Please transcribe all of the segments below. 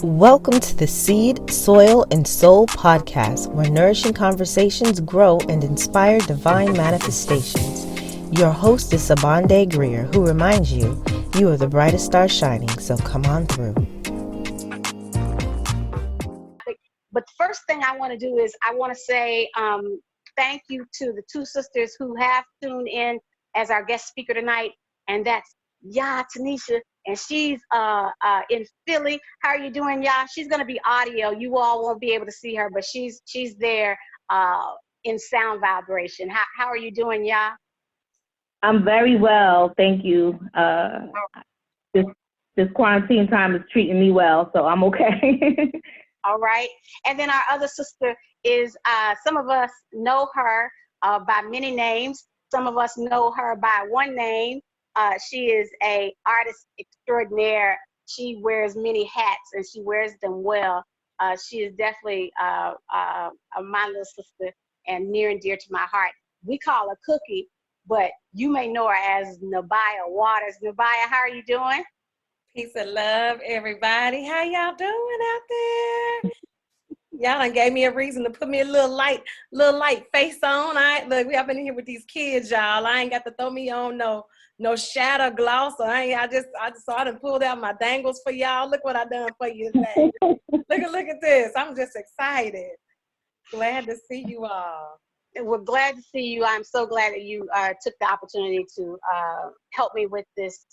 Welcome to the Seed, Soil, and Soul podcast, where nourishing conversations grow and inspire divine manifestations. Your host is Sobande Greer, who reminds you, you are the brightest star shining, so come on through. But the first thing I want to do is I want to say thank you to the two sisters who have tuned in as our guest speaker tonight, and that's Tanisha, and she's in Philly. How are you doing, She's going to be audio. You all won't be able to see her, but she's there in sound vibration. How are you doing, I'm very well, thank you. This quarantine time is treating me well, so I'm okay. All right. And then our other sister is, some of us know her by many names. Some of us know her by one name. She is a artist extraordinaire. She wears many hats and she wears them well. She is definitely my little sister and near and dear to my heart. We call her Cookie, but you may know her as Nabaya Waters. Nabaya, how are you doing? Peace and love, everybody. How y'all doing out there? Y'all done gave me a reason to put me a little light face on. Look, we up in here with these kids, y'all. I ain't got to throw me on no shadow gloss. I just so I done pulled out my dangles for y'all. Look what I done for you today. look at this. I'm just excited. Glad to see you all. We're glad to see you. I'm so glad that you took the opportunity to help me with this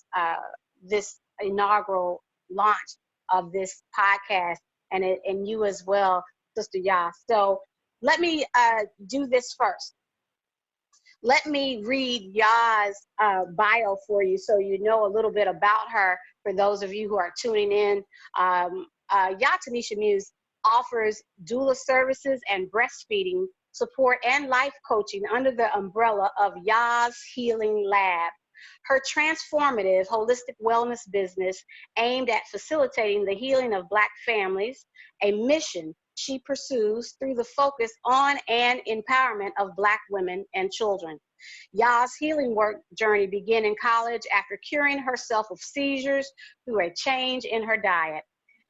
inaugural launch of this podcast, and you as well, Sister Ya. So let me do this first. Let me read Ya's bio for you so you know a little bit about her for those of you who are tuning in. Ya Tanisha Muse offers doula services and breastfeeding support and life coaching under the umbrella of Ya's Healing Lab. Her transformative holistic wellness business aimed at facilitating the healing of Black families, a mission she pursues through the focus on and empowerment of Black women and children. Ya's healing work journey began in college after curing herself of seizures through a change in her diet.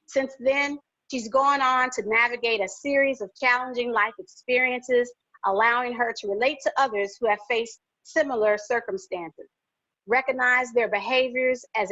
Since then, she's gone on to navigate a series of challenging life experiences, allowing her to relate to others who have faced similar circumstances, recognize their behaviors as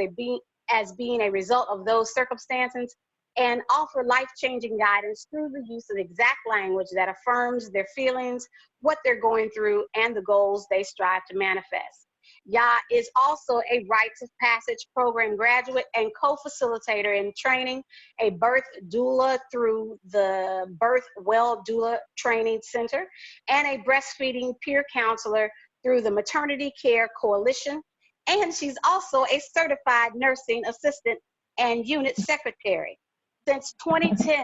being a result of those circumstances, and offer life-changing guidance through the use of exact language that affirms their feelings, what they're going through, and the goals they strive to manifest. Ya is also a Rites of Passage program graduate and co-facilitator in training, a birth doula through the Birth Well Doula Training Center, and a breastfeeding peer counselor through the Maternity Care Coalition. And she's also a certified nursing assistant and unit secretary. Since 2010,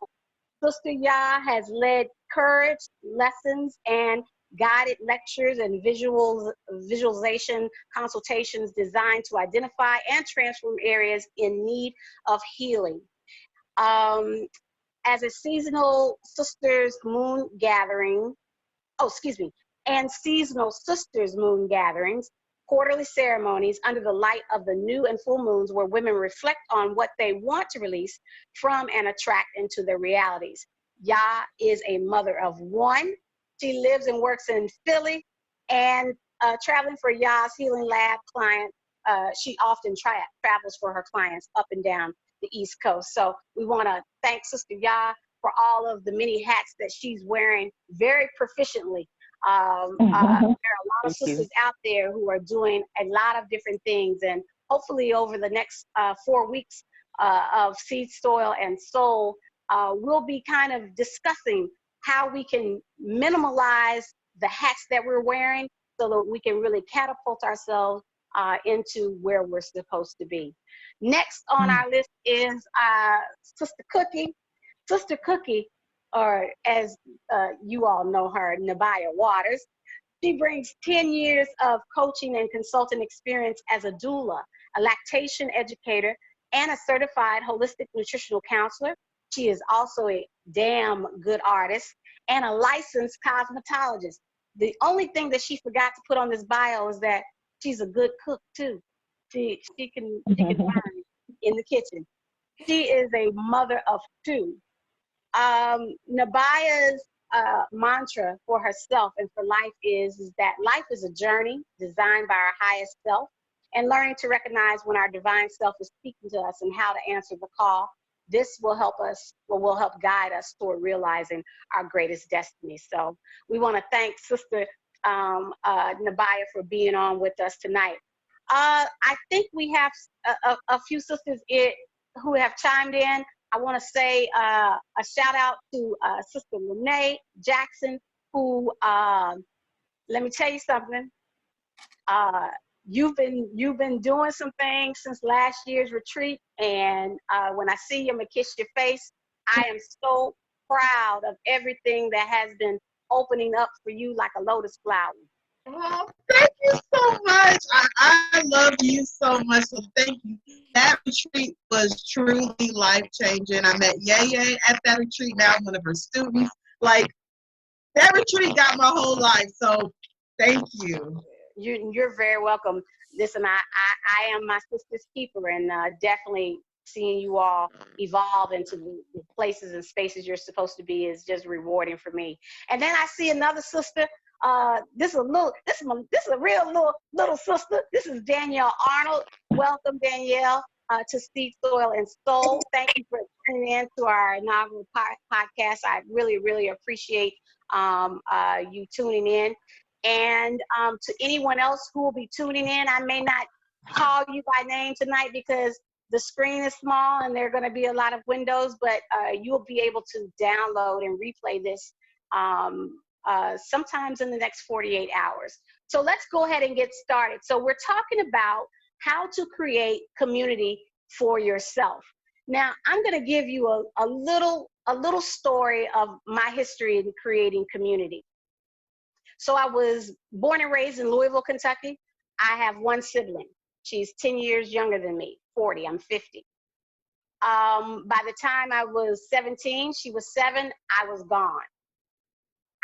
Sister Ya has led courage lessons and guided lectures and visualization consultations designed to identify and transform areas in need of healing. As a seasonal sisters moon gathering, and seasonal sisters moon gatherings, quarterly ceremonies under the light of the new and full moons where women reflect on what they want to release from and attract into their realities. Ya is a mother of one. She lives and works in Philly, and traveling for Ya's Healing Lab client, she often travels for her clients up and down the East Coast. So we want to thank Sister Ya for all of the many hats that she's wearing very proficiently. There are a lot of sisters out there who are doing a lot of different things, and hopefully over the next 4 weeks of Seed, Soil, and Soul, we'll be kind of discussing how we can minimalize the hats that we're wearing so that we can really catapult ourselves into where we're supposed to be. Next on our list is Sister Cookie. Sister Cookie, or as you all know her, Nabaya Waters. She brings 10 years of coaching and consulting experience as a doula, a lactation educator, and a certified holistic nutritional counselor. She is also a damn good artist and a licensed cosmetologist. The only thing that she forgot to put on this bio is that she's a good cook too. She can learn in the kitchen. She is a mother of two. Nabaya's mantra for herself and for life is that life is a journey designed by our highest self, and learning to recognize when our divine self is speaking to us and how to answer the call. This will help us, or will help guide us toward realizing our greatest destiny. So we want to thank Sister Nabaya for being on with us tonight. I think we have a few sisters who have chimed in. I want to say a shout out to Sister Renee Jackson, who, let me tell you something. You've been doing some things since last year's retreat, and when I see you, I'm gonna kiss your face. I am so proud of everything that has been opening up for you like a lotus flower. Oh, thank you so much. I love you so much. So thank you. That retreat was truly life-changing. I met Yay at that retreat. Now I'm one of her students. Like, that retreat got my whole life. So thank you. You're very welcome. Listen, I am my sister's keeper, and definitely seeing you all evolve into the places and spaces you're supposed to be is just rewarding for me. And then I see another sister. This is a real little sister. This is Danielle Arnold. Welcome, Danielle, to Seed, Soil, and Soul. Thank you for tuning in to our inaugural podcast. I really, really appreciate you tuning in. And to anyone else who will be tuning in, I may not call you by name tonight because the screen is small and there are going to be a lot of windows, but you'll be able to download and replay this sometimes in the next 48 hours. So let's go ahead and get started. So we're talking about how to create community for yourself. Now, I'm going to give you a little story of my history in creating community. So I was born and raised in Louisville, Kentucky. I have one sibling. She's 10 years younger than me, 40, I'm 50. By the time I was 17, she was 7, I was gone.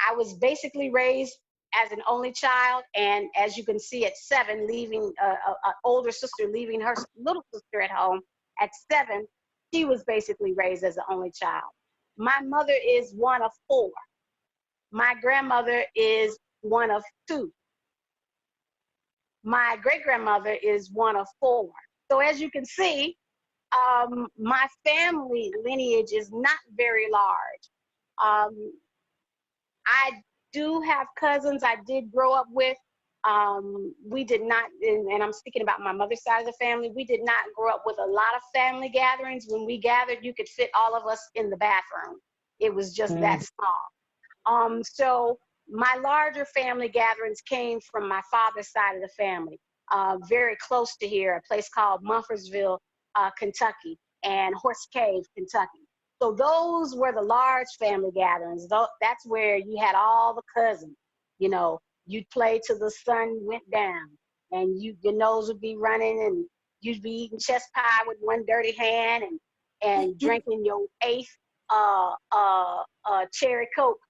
I was basically raised as an only child, and as you can see at 7, leaving an older sister, leaving her little sister at home at 7, she was basically raised as an only child. My mother is one of 4. My grandmother is one of 2. My great-grandmother is one of 4. So as you can see, my family lineage is not very large. I do have cousins I did grow up with. We did not, and I'm speaking about my mother's side of the family, we did not grow up with a lot of family gatherings. When we gathered, you could fit all of us in the bathroom. It was just that small. So my larger family gatherings came from my father's side of the family, very close to here, a place called Mumfordsville, Kentucky, and Horse Cave, Kentucky. So those were the large family gatherings. That's where you had all the cousins. You know, you'd play till the sun went down, and your nose would be running, and you'd be eating chest pie with one dirty hand, and drinking your 8th cherry Coke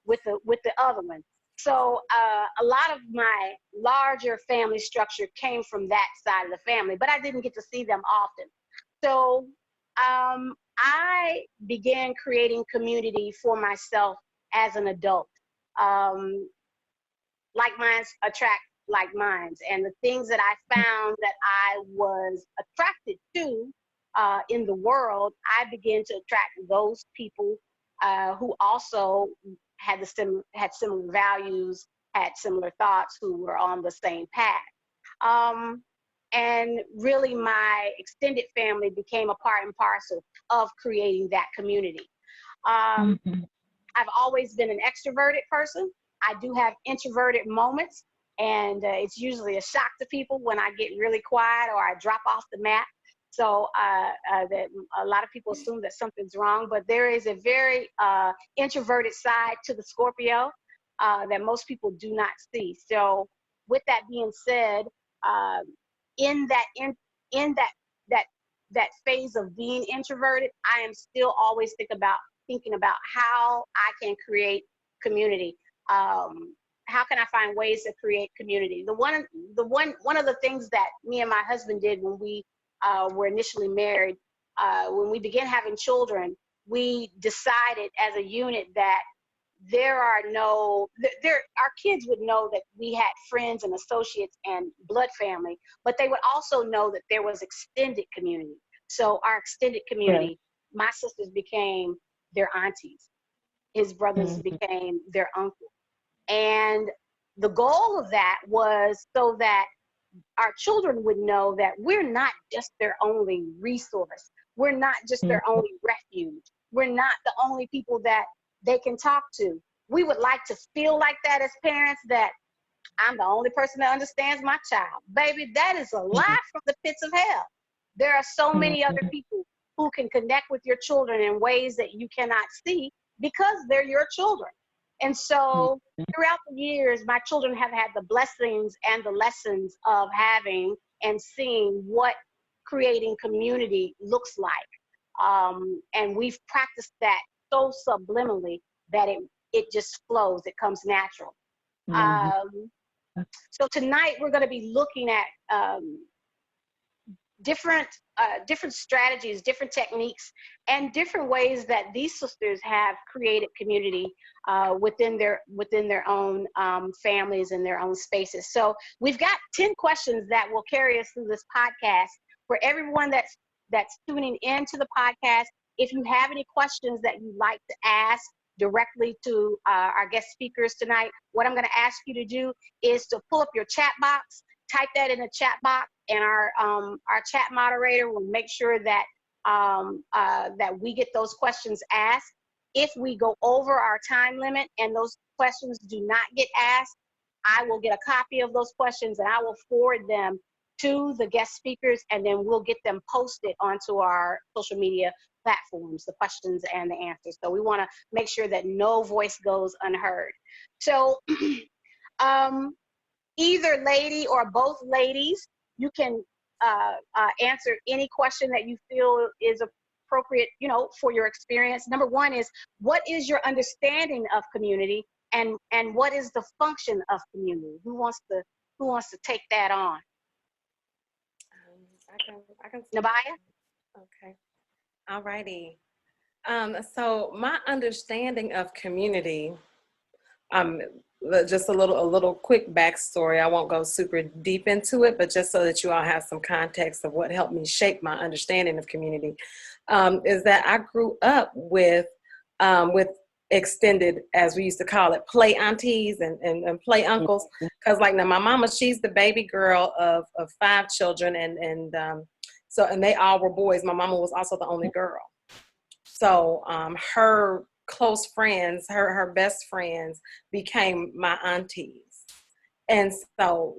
with the other one. So a lot of my larger family structure came from that side of the family, but I didn't get to see them often. So I began creating community for myself as an adult. Like minds attract like minds, and the things that I found that I was attracted to in the world, I began to attract those people who also had similar values, had similar thoughts, who were on the same path. And really, my extended family became a part and parcel of creating that community. I've always been an extroverted person. I do have introverted moments, and it's usually a shock to people when I get really quiet or I drop off the map. So that a lot of people assume that something's wrong, but there is a very introverted side to the Scorpio that most people do not see. So with that being said, in that phase of being introverted, I am still always thinking about how I can create community. How can I find ways to create community? One of the things that me and my husband did when we were initially married when we began having children, we decided as a unit that our kids would know that we had friends and associates and blood family, but they would also know that there was extended community. So our extended community, my sisters became their aunties, his brothers became their uncles. And the goal of that was so that our children would know that we're not just their only resource. We're not just their only refuge. We're not the only people that they can talk to. We would like to feel like that as parents, that I'm the only person that understands my child. Baby, that is a lie from the pits of hell. There are so many other people who can connect with your children in ways that you cannot see because they're your children. And so throughout the years, my children have had the blessings and the lessons of having and seeing what creating community looks like. And we've practiced that so subliminally that it just flows, it comes natural. So tonight we're going to be looking at different strategies, different techniques, and different ways that these sisters have created community within their own families and their own spaces. So we've got 10 questions that will carry us through this podcast. For everyone that's tuning into the podcast, if you have any questions that you'd like to ask directly to our guest speakers tonight, what I'm going to ask you to do is to pull up your chat box, type that in the chat box, and our chat moderator will make sure that that we get those questions asked. If we go over our time limit and those questions do not get asked, I will get a copy of those questions and I will forward them to the guest speakers, and then we'll get them posted onto our social media platforms, the questions and the answers. So we want to make sure that no voice goes unheard. So either lady or both ladies, you can answer any question that you feel is appropriate, for your experience. Number one is, what is your understanding of community, and what is the function of community? Who wants to take that on? I can. Nabaya? Okay. All righty. So my understanding of community, just a little quick backstory. I won't go super deep into it, but just so that you all have some context of what helped me shape my understanding of community, is that I grew up with extended, as we used to call it, play aunties and play uncles. Because now my mama, she's the baby girl of 5 children, and they all were boys. My mama was also the only girl. So her close friends, her best friends became my aunties. And so,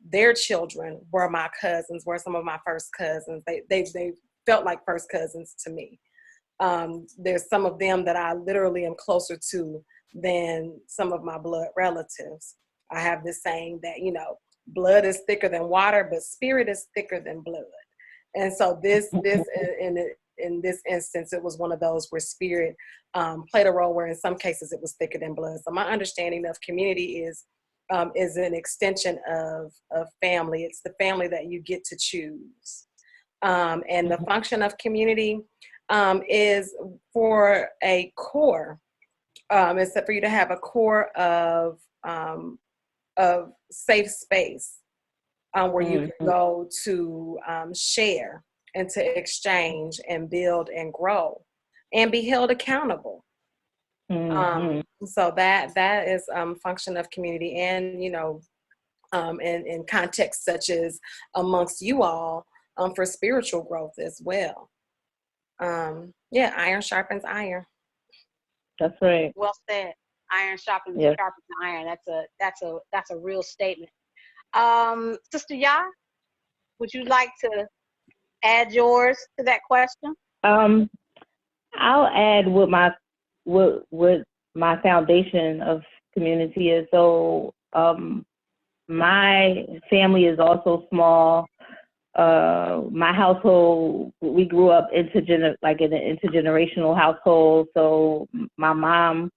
their children were my cousins, were some of my first cousins. They felt like first cousins to me. There's some of them that I literally am closer to than some of my blood relatives. I have this saying that, blood is thicker than water, but spirit is thicker than blood. And so in this instance, it was one of those where spirit played a role, where in some cases it was thicker than blood. So my understanding of community is an extension of family. It's the family that you get to choose. And the function of community is for a core. It's for you to have a core of safe space where you can go to share and to exchange and build and grow and be held accountable. So that is function of community, and in contexts such as amongst you all for spiritual growth as well. Iron sharpens iron. That's right. Well said. Iron sharpens iron. That's a real statement. Sister Ya, would you like to add yours to that question? I'll add what my foundation of community is. So my family is also small. My household, we grew up in an intergenerational household. So my mom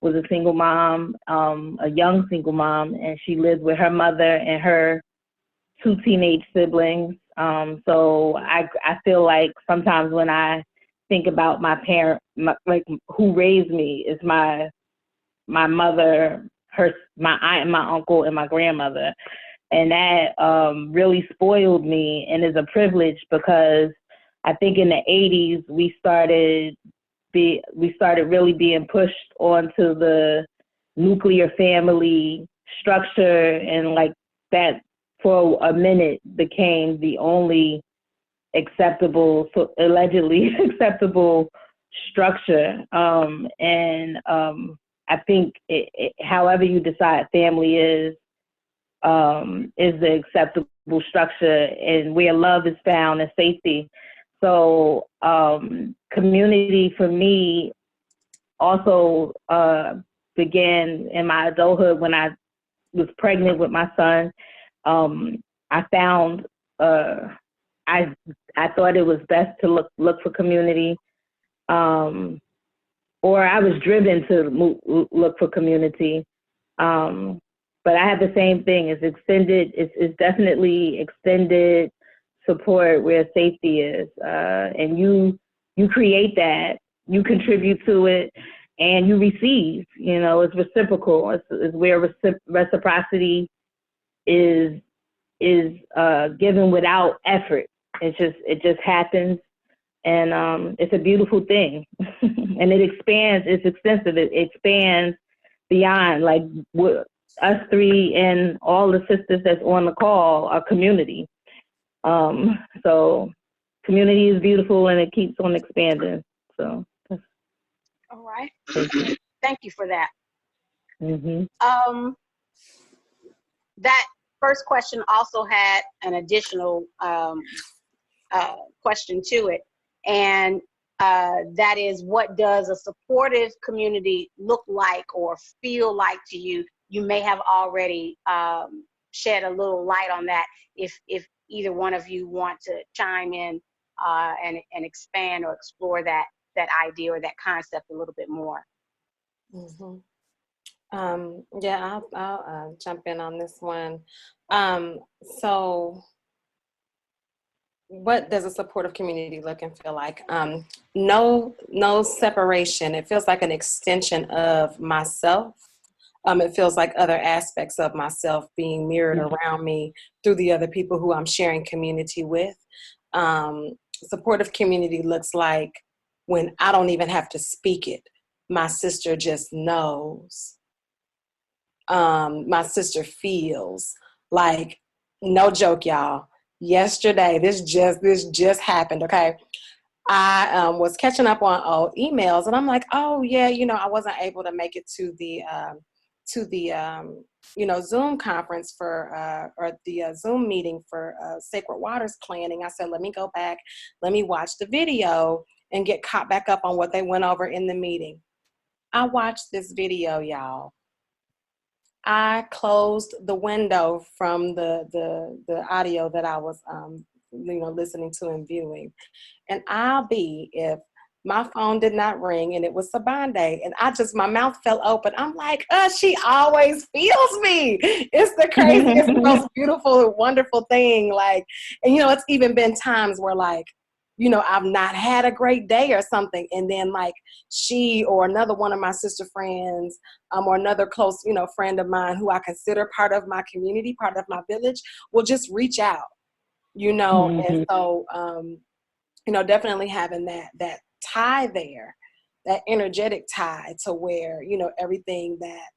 was a single mom, a young single mom, and she lived with her mother and her 2 teenage siblings. So I feel like sometimes when I think about my parent, like who raised me, is my mother, my aunt and my uncle and my grandmother. And that really spoiled me and is a privilege, because I think in the 80s we started really being pushed onto the nuclear family structure, and like that for a minute became the only acceptable, so allegedly acceptable structure. I think however you decide family is the acceptable structure, and where love is found and safety. So community for me also began in my adulthood when I was pregnant with my son. I found I thought it was best to look for community, or I was driven to look for community. But I have the same thing. It's definitely extended support where safety is, and you create that, you contribute to it, and you receive. You know, it's reciprocal. It's where reciprocity is given without effort. It just happens, and it's a beautiful thing, and it expands. It's extensive. It expands beyond like us three and all the sisters that's on the call are community. So community is beautiful, and it keeps on expanding. So. All right. Thank you for that. Mm-hmm. That first question also had an additional question to it, and that is, what does a supportive community look like or feel like to you? You may have already shed a little light on that. If either one of you want to chime in and expand or explore that idea or that concept a little bit more. Mm-hmm. Yeah, I'll jump in on this one. So what does a supportive community look and feel like? No separation. It feels like an extension of myself. It feels like other aspects of myself being mirrored around me through the other people who I'm sharing community with. Supportive community looks like when I don't even have to speak it. My sister just knows. My sister feels. Like, no joke, y'all. Yesterday, this just happened, okay? I was catching up on old emails, and I'm like, oh yeah, I wasn't able to make it to the Zoom conference or the Zoom meeting for Sacred Waters planning. I said, let me go back, let me watch the video and get caught back up on what they went over in the meeting. I watched this video, y'all. I closed the window from the audio that I was listening to and viewing. And if my phone did not ring and it was Sobande, and my mouth fell open. I'm like, she always feels me. It's the craziest, most beautiful, wonderful thing. Like, and it's even been times where like, I've not had a great day or something. And then like she or another one of my sister friends or another close, friend of mine who I consider part of my community, part of my village, will just reach out, And so, definitely having that tie there, that energetic tie to where, everything that,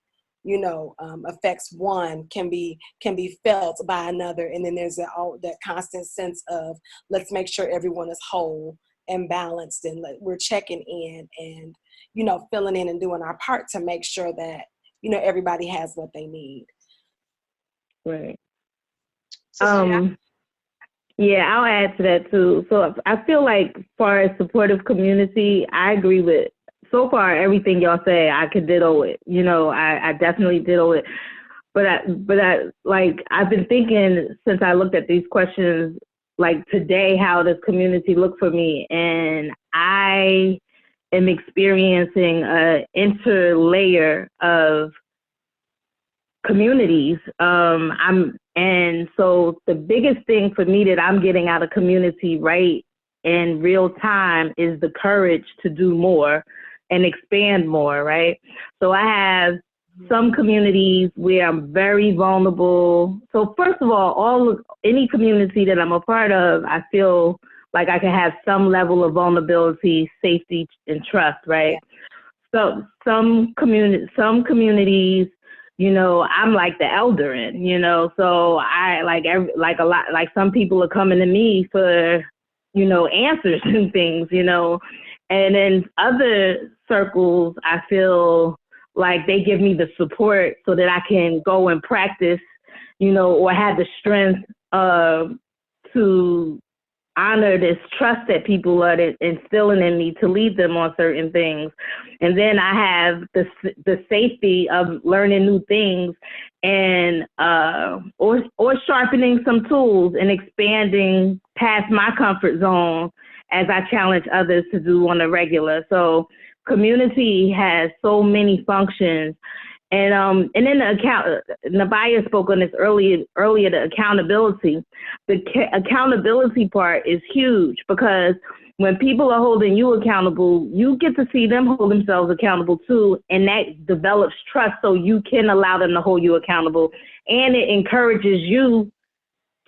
affects one can be felt by another. And then there's that constant sense of, let's make sure everyone is whole and balanced, and we're checking in and, filling in and doing our part to make sure that, everybody has what they need. Right. Yeah, I'll add to that too. So I feel like as far as supportive community, I agree with so far everything y'all say. I could ditto it. I definitely ditto it. But I've been thinking since I looked at these questions, like today, how does community look for me? And I am experiencing an interlayer of communities. I'm And so the biggest thing for me that I'm getting out of community right in real time is the courage to do more and expand more, right? So I have some communities where I'm very vulnerable. So first of all, any community that I'm a part of, I feel like I can have some level of vulnerability, safety, and trust, right? So some communities, you know, I'm like the elder in, you know, so I like some people are coming to me for, you know, answers and things, you know, and in other circles, I feel like they give me the support so that I can go and practice, you know, or have the strength to honor this trust that people are instilling in me to lead them on certain things. And then I have the safety of learning new things and or sharpening some tools and expanding past my comfort zone as I challenge others to do on a regular. So community has so many functions. And then Nabaya spoke on this earlier, the accountability. The accountability part is huge because when people are holding you accountable, you get to see them hold themselves accountable too. And that develops trust so you can allow them to hold you accountable. And it encourages you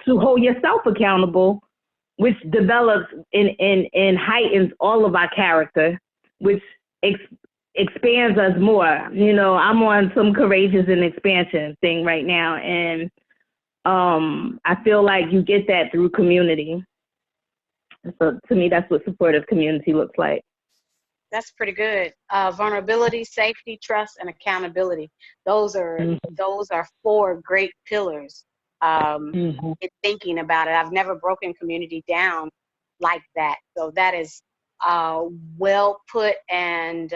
to hold yourself accountable, which develops and heightens all of our character, which expands us more. You know, I'm on some courageous and expansion thing right now. And I feel like you get that through community. So to me, that's what supportive community looks like. That's pretty good. Vulnerability, safety, trust, and accountability. Those are 4 great pillars in thinking about it. I've never broken community down like that. So that is well put. And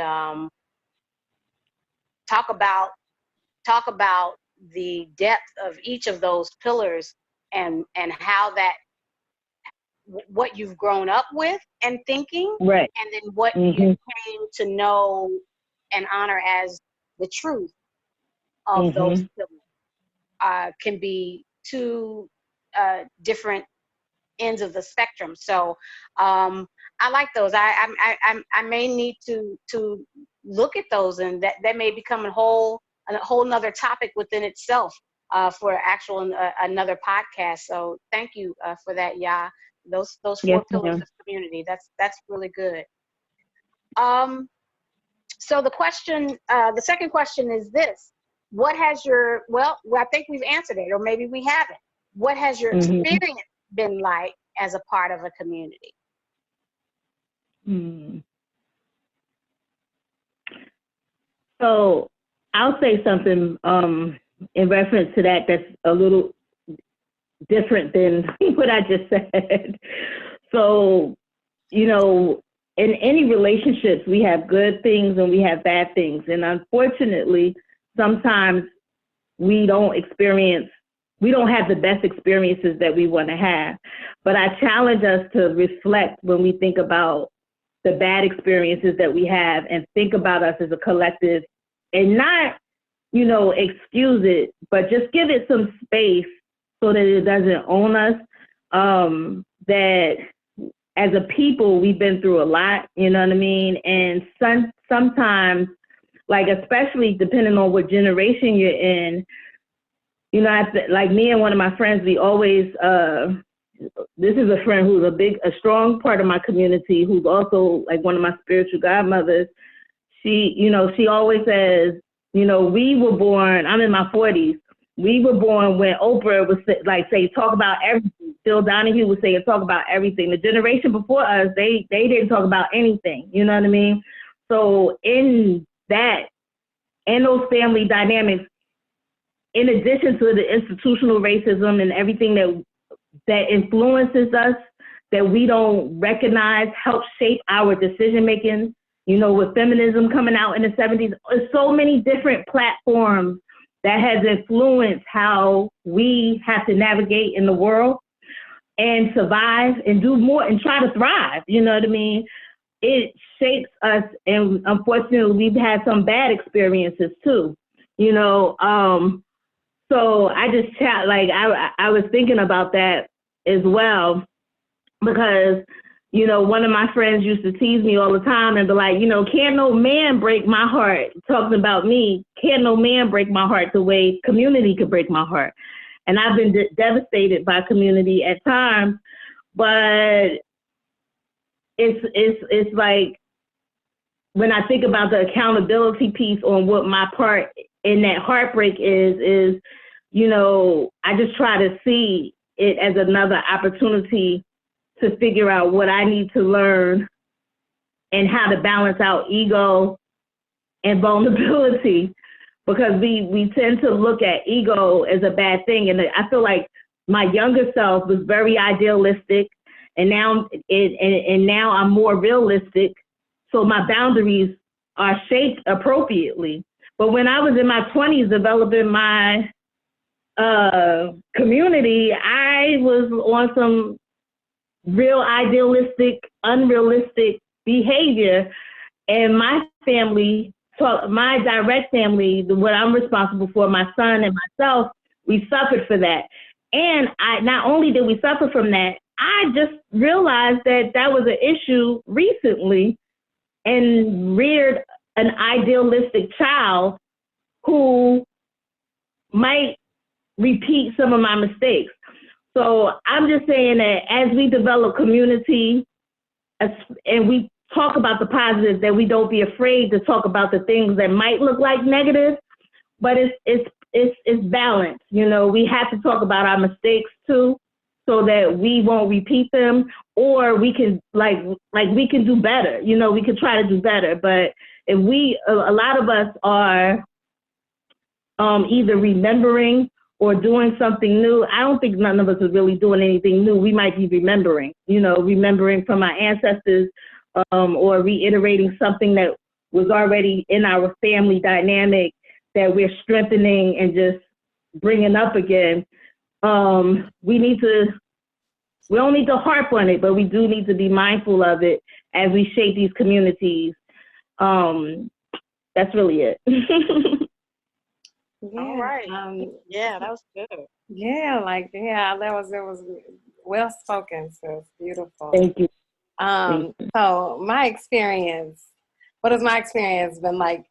talk about the depth of each of those pillars and how that what you've grown up with and thinking, right, and then what you came to know and honor as the truth of those pillars can be 2 different ends of the spectrum. So I like those. I may need to look at those, and that may become a whole nother topic within itself for another podcast. So thank you for that, Ya. Those 4 pillars of community. That's really good. So the second question is this: what has your I think we've answered it, or maybe we haven't. What has your experience been like as a part of a community? So I'll say something in reference to that that's a little different than what I just said. So, you know, in any relationships, we have good things and we have bad things. And unfortunately, sometimes we don't have the best experiences that we want to have. But I challenge us to reflect when we think about the bad experiences that we have and think about us as a collective and not, you know, excuse it, but just give it some space so that it doesn't own us. That as a people, we've been through a lot, you know what I mean? And sometimes, like, especially depending on what generation you're in, you know, like me and one of my friends, we always, this is a friend who's a strong part of my community, who's also like one of my spiritual godmothers. She always says, you know, we were born, I'm in my 40s. We were born when Oprah would say, talk about everything. Phil Donahue would say, talk about everything. The generation before us, they didn't talk about anything. You know what I mean? So in those family dynamics, in addition to the institutional racism and everything that influences us, that we don't recognize, help shape our decision making, you know, with feminism coming out in the 70s, there's so many different platforms that has influenced how we have to navigate in the world and survive and do more and try to thrive. You know what I mean? It shapes us, and unfortunately, we've had some bad experiences too. You know, So I just I was thinking about that as well, because, you know, one of my friends used to tease me all the time and be like, you know, can't no man break my heart, talking about me, can't no man break my heart the way community could break my heart. And I've been devastated by community at times, but it's like, when I think about the accountability piece on what my part in that heartbreak is, you know, I just try to see it as another opportunity to figure out what I need to learn and how to balance out ego and vulnerability, because we tend to look at ego as a bad thing. And I feel like my younger self was very idealistic, and now now I'm more realistic. So my boundaries are shaped appropriately. But when I was in my 20s developing my community, I was on some real idealistic, unrealistic behavior. And my family, my direct family, what I'm responsible for, my son and myself, we suffered for that. And not only did we suffer from that, I just realized that was an issue recently, and reared an idealistic child who might repeat some of my mistakes. So I'm just saying that as we develop community and we talk about the positives, that we don't be afraid to talk about the things that might look like negative, but it's balanced. You know, we have to talk about our mistakes too, so that we won't repeat them, or we can like we can do better. You know, we can try to do better. But if a lot of us are either remembering or doing something new, I don't think none of us are really doing anything new. We might be remembering from our ancestors, or reiterating something that was already in our family dynamic that we're strengthening and just bringing up again. We don't need to harp on it, but we do need to be mindful of it as we shape these communities. That's really it. Yeah. All right. Yeah, that was good. Yeah, it was well spoken, so it's beautiful. Thank you. So what has my experience been like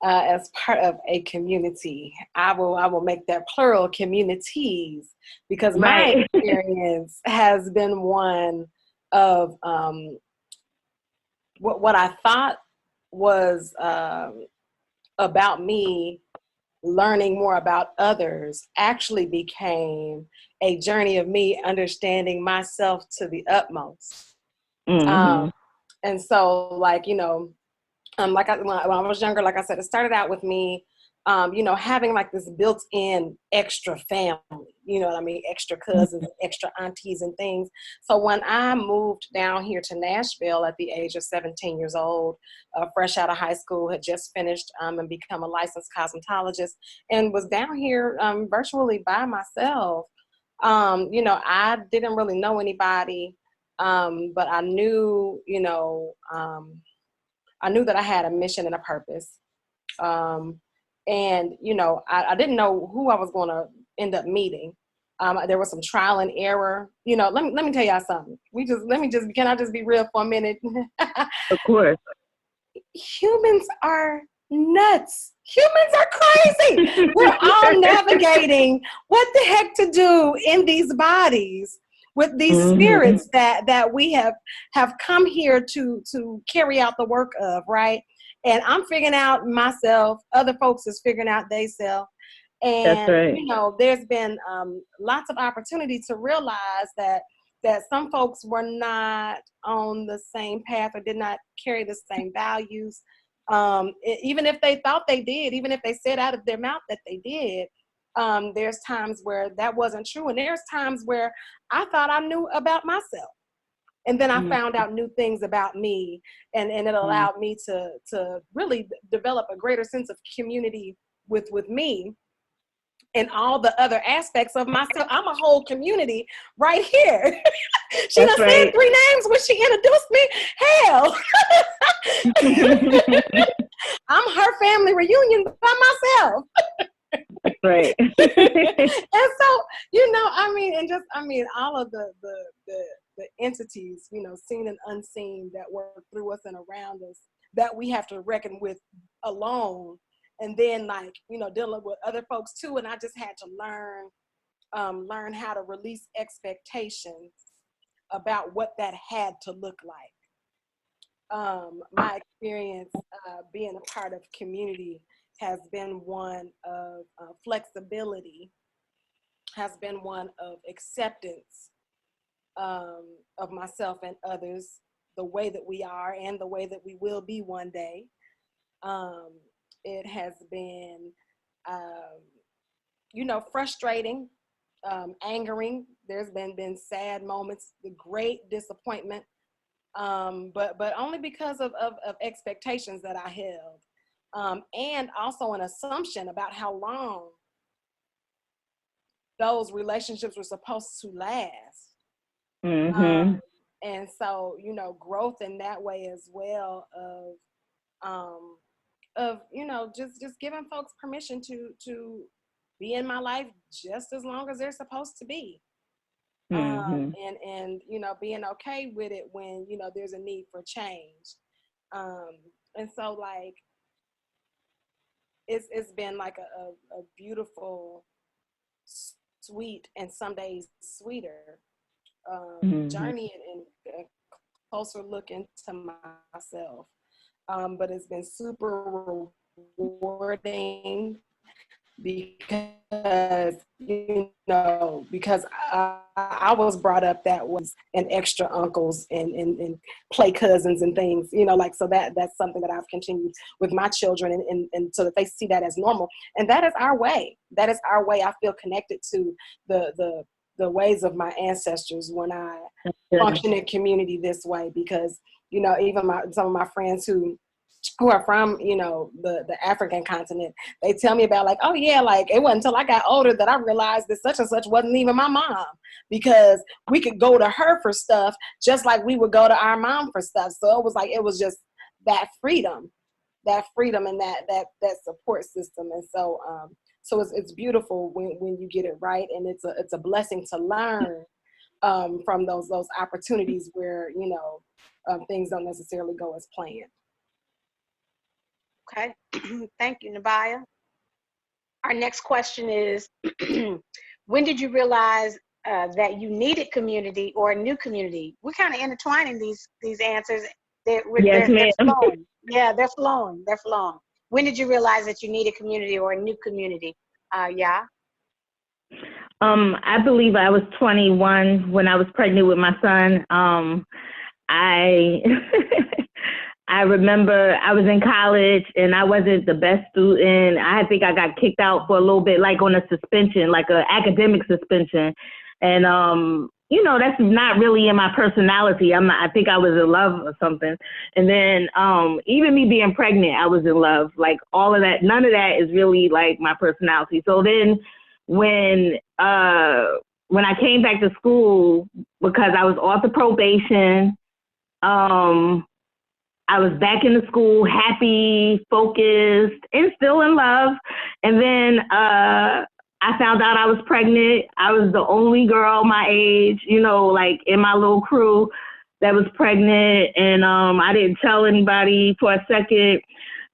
as part of a community? I will make that plural, communities, because my experience has been one of what I thought was about me learning more about others actually became a journey of me understanding myself to the utmost. Mm-hmm. And so, like, you know, when I was younger, like I said, it started out with me, you know, having like this built-in extra family, you know what I mean? Extra cousins, extra aunties and things. So when I moved down here to Nashville at the age of 17 years old, fresh out of high school, had just finished and become a licensed cosmetologist, and was down here virtually by myself. You know, I didn't really know anybody, but I knew, you know, I knew that I had a mission and a purpose. And, you know, I didn't know who I was going to end up meeting. There was some trial and error. You know, let me tell y'all something. Can I just be real for a minute? Of course. Humans are nuts. Humans are crazy. We're all navigating what the heck to do in these bodies with these spirits that we have come here to carry out the work of, right? And I'm figuring out myself, other folks is figuring out theyself. And, that's right. You know, there's been lots of opportunity to realize that some folks were not on the same path or did not carry the same values. Even if they thought they did, even if they said out of their mouth that they did, there's times where that wasn't true. And there's times where I thought I knew about myself. And then I found out new things about me, and it allowed me to really develop a greater sense of community with me and all the other aspects of myself. I'm a whole community right here. She done said 3 names when she introduced me. Hell. I'm her family reunion by myself. Right. And so, all of the entities, seen and unseen that work through us and around us that we have to reckon with alone. And then dealing with other folks too. And I just had to learn how to release expectations about what that had to look like. My experience being a part of community has been one of flexibility, has been one of acceptance of myself and others, the way that we are and the way that we will be one day. It has been, frustrating, angering. There's been sad moments, the great disappointment, but only because of expectations that I held, and also an assumption about how long those relationships were supposed to last. Mm-hmm. And so, growth in that way as well of just giving folks permission to be in my life just as long as they're supposed to be. And being okay with it when, there's a need for change. And so it's been like a beautiful, sweet, and some days sweeter journey and a closer look into myself. But it's been super rewarding because I was brought up that was an extra uncles and play cousins and things, so that's something that I've continued with my children and so that they see that as normal. And that is our way. That is our way. I feel connected to the ways of my ancestors when I function in community this way, because, even some of my friends who are from, the African continent, they tell me about oh yeah, it wasn't until I got older that I realized that such and such wasn't even my mom, because we could go to her for stuff just like we would go to our mom for stuff. So it was just that freedom and that support system. And so it's beautiful when you get it right, and it's a blessing to learn from those opportunities where things don't necessarily go as planned. Okay. Thank you, Nabaya. Our next question is, when did you realize that you needed community or a new community? We're kind of intertwining these answers. They're flowing. Yeah, they're flowing. When did you realize that you needed community or a new community? Yeah. I believe I was 21 when I was pregnant with my son. I remember I was in college and I wasn't the best student. I think I got kicked out for a little bit, on a suspension, like an academic suspension. And, that's not really in my personality. I think I was in love or something. And then even me being pregnant, I was in love. All of that, none of that is really my personality. So then when I came back to school, because I was off the probation, I was back in the school, happy, focused, and still in love. And then I found out I was pregnant. I was the only girl my age, in my little crew that was pregnant. And I didn't tell anybody for a second.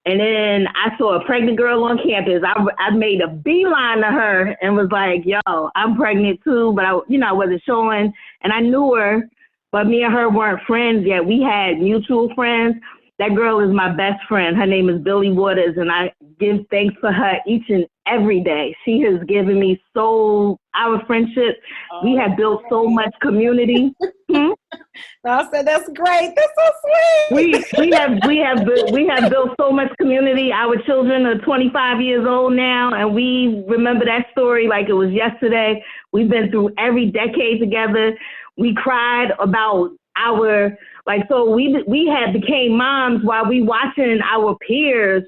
And then I saw a pregnant girl on campus. I made a beeline to her and was like, yo, I'm pregnant too. But I wasn't showing. And I knew her. But me and her weren't friends yet. We had mutual friends. That girl is my best friend. Her name is Billy Waters, and I give thanks for her each and every day. She has given me our friendship. We have built so much community. I said, that's great. That's so sweet. We have built so much community. Our children are 25 years old now, and we remember that story like it was yesterday. We've been through every decade together. We cried about so we had became moms while we watching our peers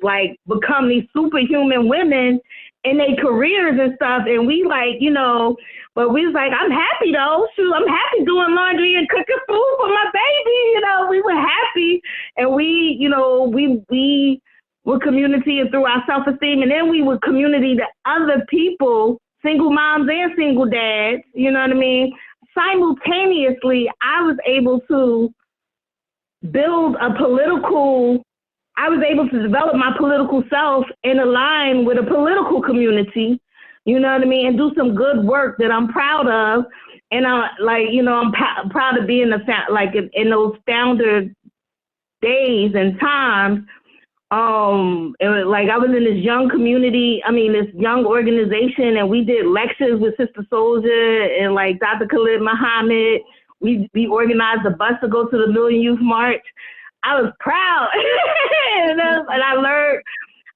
become these superhuman women in their careers and stuff. And we but we was I'm happy though. Shoot, I'm happy doing laundry and cooking food for my baby. We were happy. And we with community and through our self-esteem. And then we would community to other people, single moms and single dads, you know what I mean? Simultaneously, I was able to I was able to develop my political self and align with a political community, you know what I mean, and do some good work that I'm proud of. And I'm proud of being in those founder days and times. I was in this young community, this young organization, and we did lectures with Sister Soldier and like Dr. Khalid Muhammad. We organized a bus to go to the Million Youth March. I was proud, and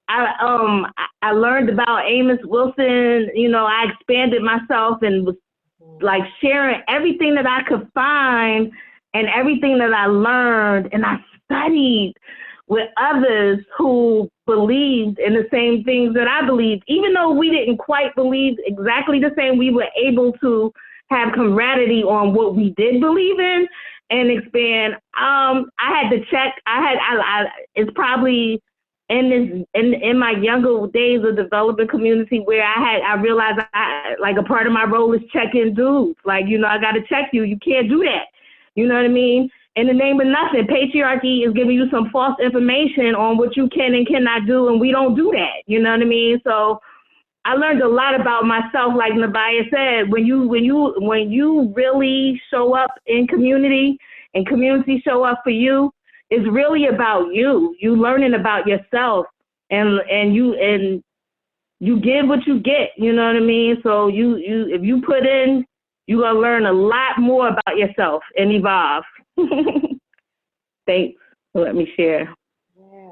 I learned about Amos Wilson. You know, I expanded myself and was like sharing everything that I could find and everything that I learned, and I studied with others who believed in the same things that I believed. Even though we didn't quite believe exactly the same, we were able to have camaraderie on what we did believe in and expand. I had to check. It's probably in my younger days of developing community where I realized a part of my role is checking dudes. Like, you know, I got to check you. You can't do that. You know what I mean? In the name of nothing, patriarchy is giving you some false information on what you can and cannot do, and we don't do that. You know what I mean? So I learned a lot about myself. Like Nabaya said, when you really show up in community and community show up for you, it's really about you. You learning about yourself, and you give what you get. You know what I mean? So if you put in, you're gonna learn a lot more about yourself and evolve. Thanks for letting me share. Yeah.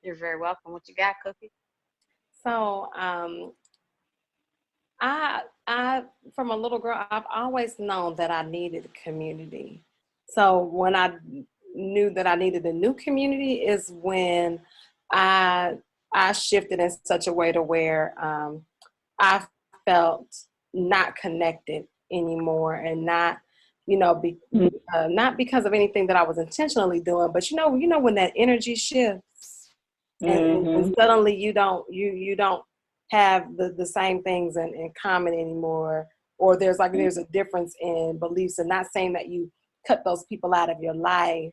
You're very welcome. What you got, Cookie? So, I from a little girl, I've always known that I needed I So when I knew that I needed a new community is when I shifted in such a way to where I felt not connected anymore, and not, not because of anything that I was intentionally doing, but you know when that energy shifts, and suddenly you don't have the same things in common anymore, or there's a difference in beliefs. And not saying that you cut those people out of your life,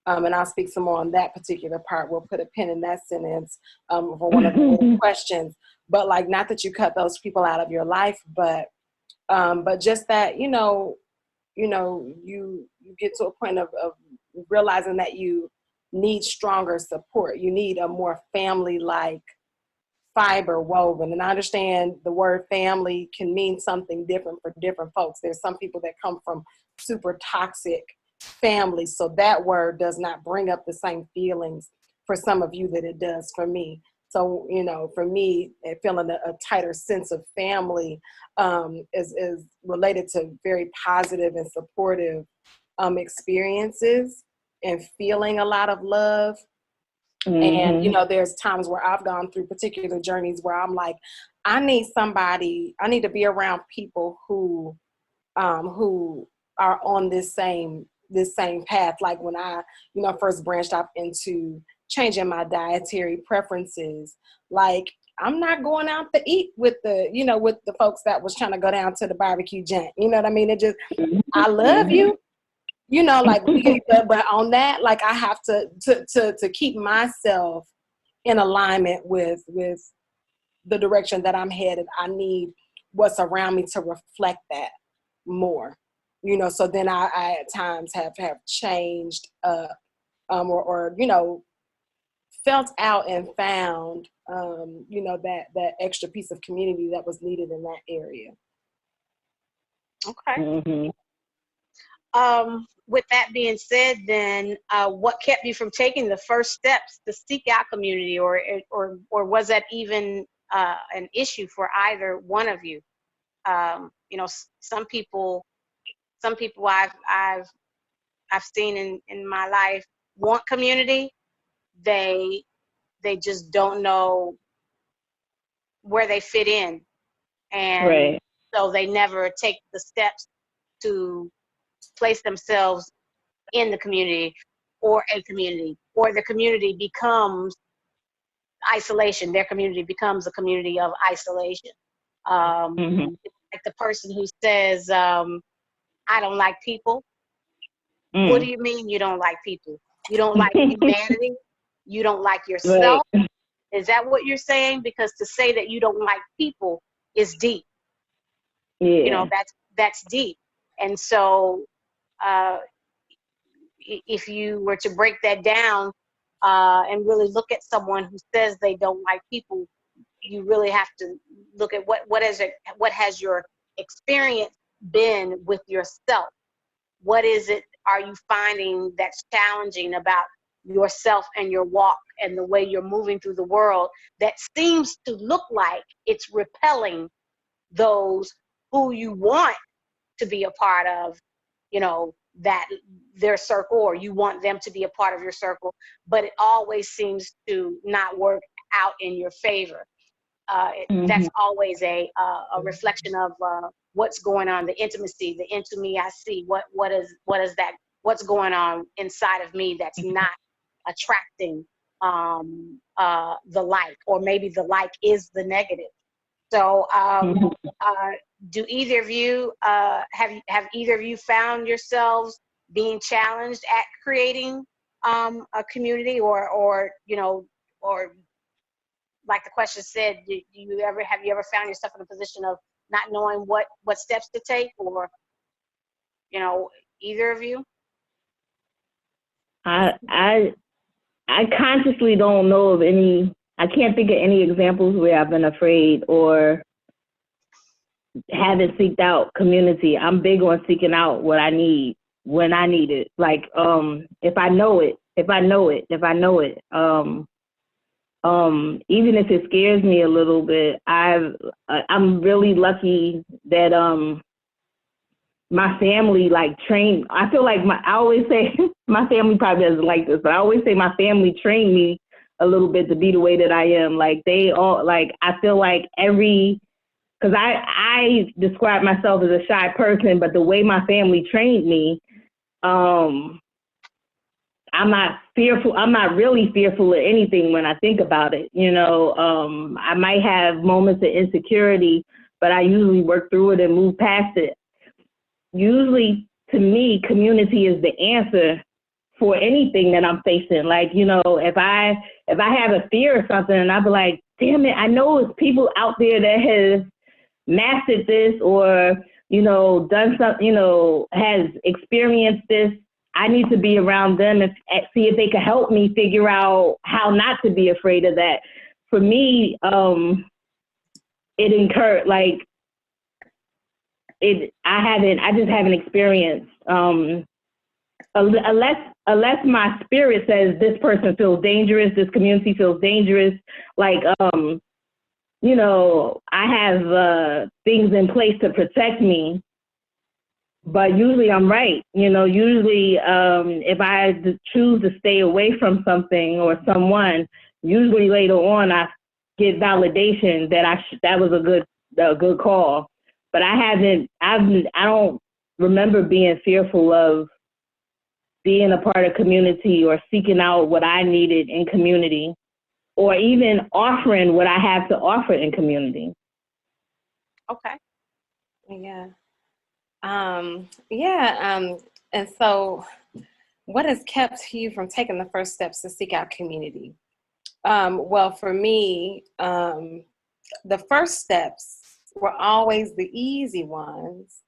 and I'll speak some more on that particular part. We'll put a pin in that sentence for one of the questions. But not that you cut those people out of your life, but just that you get to a point of realizing that you need stronger support. You need a more family-like fiber woven. And I understand the word family can mean something different for different folks. There's some people that come from super toxic families, so that word does not bring up the same feelings for some of you that it does for me. So, for me, feeling a tighter sense of family is related to very positive and supportive experiences and feeling a lot of love. And, there's times where I've gone through particular journeys where I'm like, I need to be around people who are on this same path. Like when I, first branched off into changing my dietary preferences, like I'm not going out to eat with the folks that was trying to go down to the barbecue joint. You know what I mean? It just, I love you, but on that, I have to keep myself in alignment with the direction that I'm headed. I need what's around me to reflect that more, so then I at times have changed, or felt out and found, that extra piece of community that was needed in that area. Okay. With that being said, then, what kept you from taking the first steps to seek out community, or was that even an issue for either one of you? Some people I've seen in my life want community. They just don't know where they fit in, and so they never take the steps to place themselves in the community, or a community, or the community becomes isolation. Their community becomes a community of isolation. It's like the person who says, I don't like people. What do you mean you don't like people? You don't like humanity? You don't like yourself? Right. Is that what you're saying? Because to say that you don't like people is deep. Yeah. You know, that's deep. And so if you were to break that down and really look at someone who says they don't like people, you really have to look at what has your experience been with yourself? What is it are you finding that's challenging about yourself and your walk and the way you're moving through the world that seems to look like it's repelling those who you want to be a part of, you know, that their circle, or you want them to be a part of your circle, but it always seems to not work out in your favor. That's always a reflection of what's going on, the intimacy, the into me I see. What is that? What's going on inside of me that's not attracting the like, or maybe the like is the negative. So do either of you have either of you found yourselves being challenged at creating a community, or you know, or like the question said, have you ever found yourself in a position of not knowing what steps to take, or, you know, either of you? I consciously don't know of any. I can't think of any examples where I've been afraid or haven't seeked out community. I'm big on seeking out what I need when I need it. Like, if I know it. Even if it scares me a little bit, I'm really lucky that my family like trained. I feel like I always say my family probably doesn't like this, but I always say my family trained me a little bit to be the way that I am. Like they all, like, I feel like because I describe myself as a shy person, but the way my family trained me, I'm not fearful. I'm not really fearful of anything when I think about it. You know, I might have moments of insecurity, but I usually work through it and move past it. Usually, to me, community is the answer for anything that I'm facing. Like, you know, if I have a fear or something, and I'll be like, damn it, I know it's people out there that has mastered this, or, you know, done something, you know, has experienced this. I need to be around them and see if they can help me figure out how not to be afraid of that. For me, it incurred, like, I just haven't experienced, unless my spirit says this person feels dangerous, this community feels dangerous, like, you know, I have things in place to protect me. But usually I'm right. You know, usually if I choose to stay away from something or someone, usually later on I get validation that that was a good call. But I don't remember being fearful of being a part of community or seeking out what I needed in community, or even offering what I have to offer in community. Okay. Yeah. And so what has kept you from taking the first steps to seek out community? Well, for me, the first steps were always the easy ones,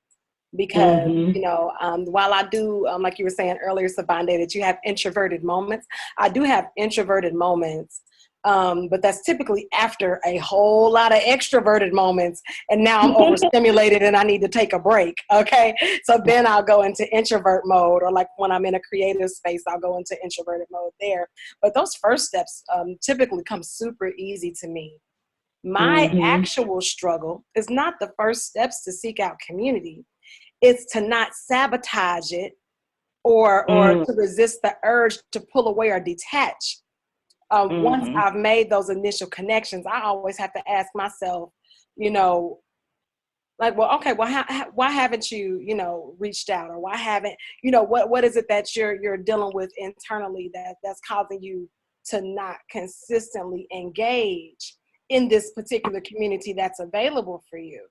because, you know, while I do, like you were saying earlier, Sobande, that you have introverted moments, I do have introverted moments. But that's typically after a whole lot of extroverted moments, and now I'm overstimulated and I need to take a break. Okay, so then I'll go into introvert mode, or like when I'm in a creative space, I'll go into introverted mode there. But those first steps typically come super easy to me. My actual struggle is not the first steps to seek out community. It's to not sabotage it, or to resist the urge to pull away or detach. Once I've made those initial connections, I always have to ask myself, you know, like, well, okay, well, why haven't you, you know, reached out, or why haven't, you know, what is it that you're dealing with internally that's causing you to not consistently engage in this particular community that's available for you?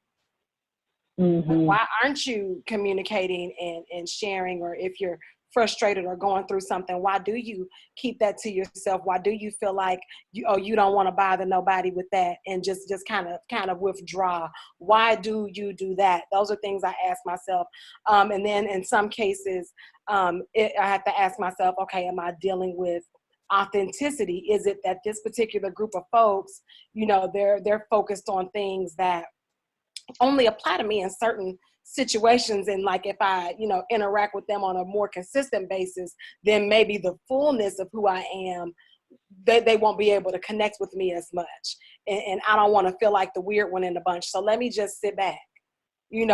Mm-hmm. Why aren't you communicating and sharing? Or if you're frustrated or going through something, why do you keep that to yourself? Why do you feel like you don't want to bother nobody with that and just kind of withdraw? Why do you do that? Those are things I ask myself. And then in some cases, I have to ask myself, okay, am I dealing with authenticity? Is it that this particular group of folks, they're focused on things that only apply to me in certain situations, and like if I interact with them on a more consistent basis, then maybe the fullness of who I am, they won't be able to connect with me as much, and I don't want to feel like the weird one in the bunch. So let me just sit back. Do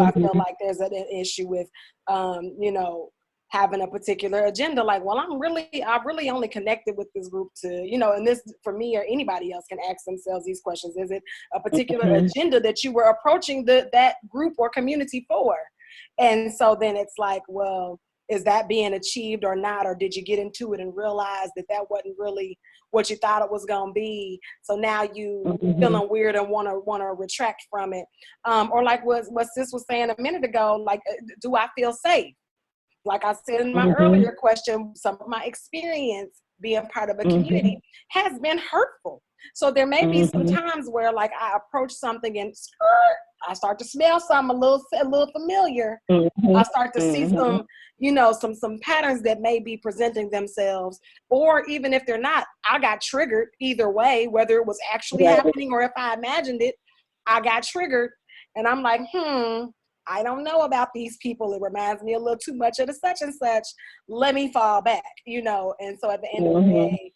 I feel like there's an issue with having a particular agenda? Like, well, I really only connected with this group to, and this for me or anybody else can ask themselves these questions. Is it a particular agenda that you were approaching that group or community for? And so then it's like, well, is that being achieved or not? Or did you get into it and realize that wasn't really what you thought it was going to be? So now you feeling weird and want to retract from it. Or like what sis was saying a minute ago, like, do I feel safe? Like I said in my earlier question, some of my experience being part of a community has been hurtful. So there may be some times where like I approach something and I start to smell something a little familiar. I start to see some patterns that may be presenting themselves, or even if they're not, I got triggered either way, whether it was actually happening or if I imagined it, I got triggered. And I'm like, I don't know about these people. It reminds me a little too much of the such and such. Let me fall back, And so at the end of the day,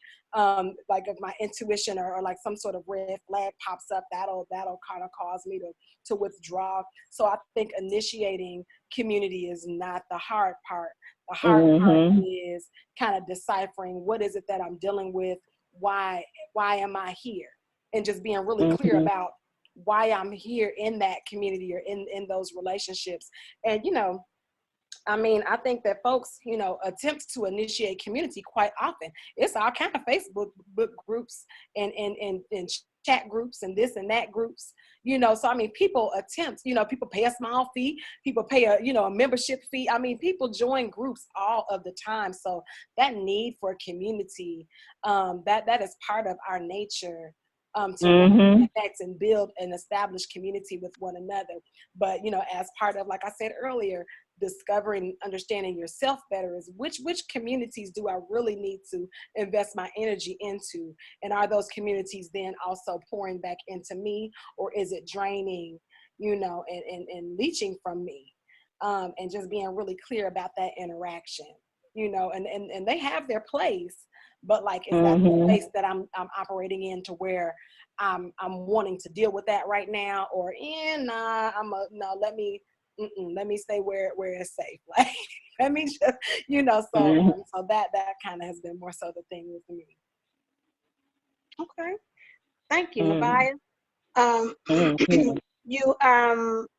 like if my intuition or like some sort of red flag pops up, that'll kind of cause me to withdraw. So I think initiating community is not the hard part. The hard part is kind of deciphering what is it that I'm dealing with, why am I here, and just being really clear about why I'm here in that community or in those relationships. And, I think that folks, attempt to initiate community quite often. It's all kind of Facebook groups and chat groups and this and that groups, so people attempt, people pay a small fee, people pay a membership fee. People join groups all of the time. So that need for community, that is part of our nature. To connect and build and establish community with one another. But, as part of, like I said earlier, discovering, understanding yourself better is which communities do I really need to invest my energy into? And are those communities then also pouring back into me, or is it draining, and leaching from me? And just being really clear about that interaction, and they have their place. But like, is that the space that I'm operating in to where I'm wanting to deal with that right now, or let me stay where it's safe. Like, let me just, so that kind of has been more so the thing with me. Okay, thank you, Nabaya.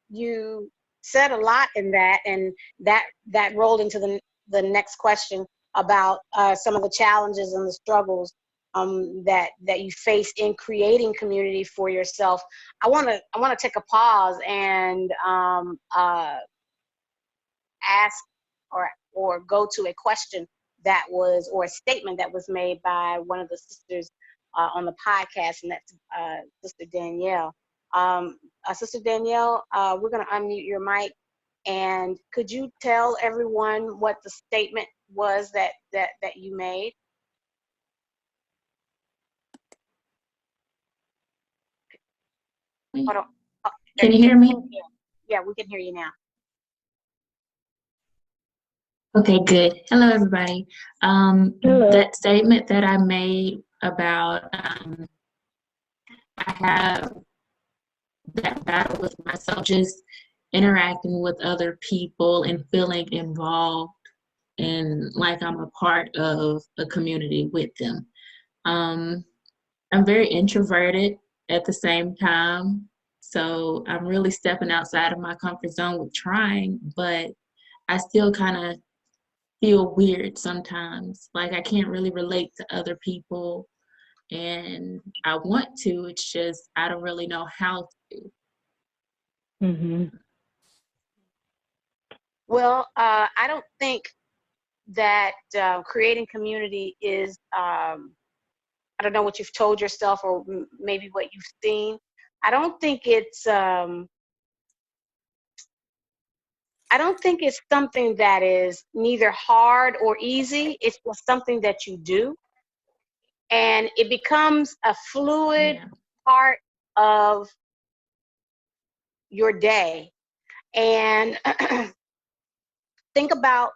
You said a lot in that, and that rolled into the next question about some of the challenges and the struggles that you face in creating community for yourself. I want to take a pause and ask or go to a question or a statement that was made by one of the sisters on the podcast, and that's Sister Danielle. Sister Danielle, we're going to unmute your mic, and could you tell everyone what the statement was that you made? Hold on. Can you hear me? Yeah, we can hear you now. Okay, good. Hello, everybody. That statement that I made about I have that battle with myself, just interacting with other people and feeling involved and like I'm a part of a community with them. I'm very introverted at the same time, so I'm really stepping outside of my comfort zone with trying, but I still kind of feel weird sometimes. Like I can't really relate to other people, and I want to. It's just I don't really know how to. Well, I don't think that creating community is, I don't know what you've told yourself or maybe what you've seen. I don't think it's something that is neither hard or easy. It's just something that you do, and it becomes a fluid part of your day. And think about,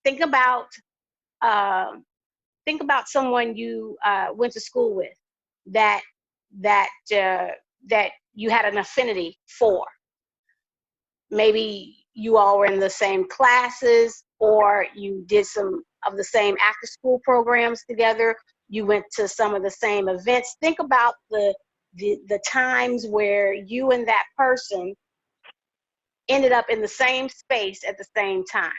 think about, think about someone you went to school with that that that you had an affinity for. Maybe you all were in the same classes, or you did some of the same after school programs together. You went to some of the same events. Think about the times where you and that person ended up in the same space at the same time.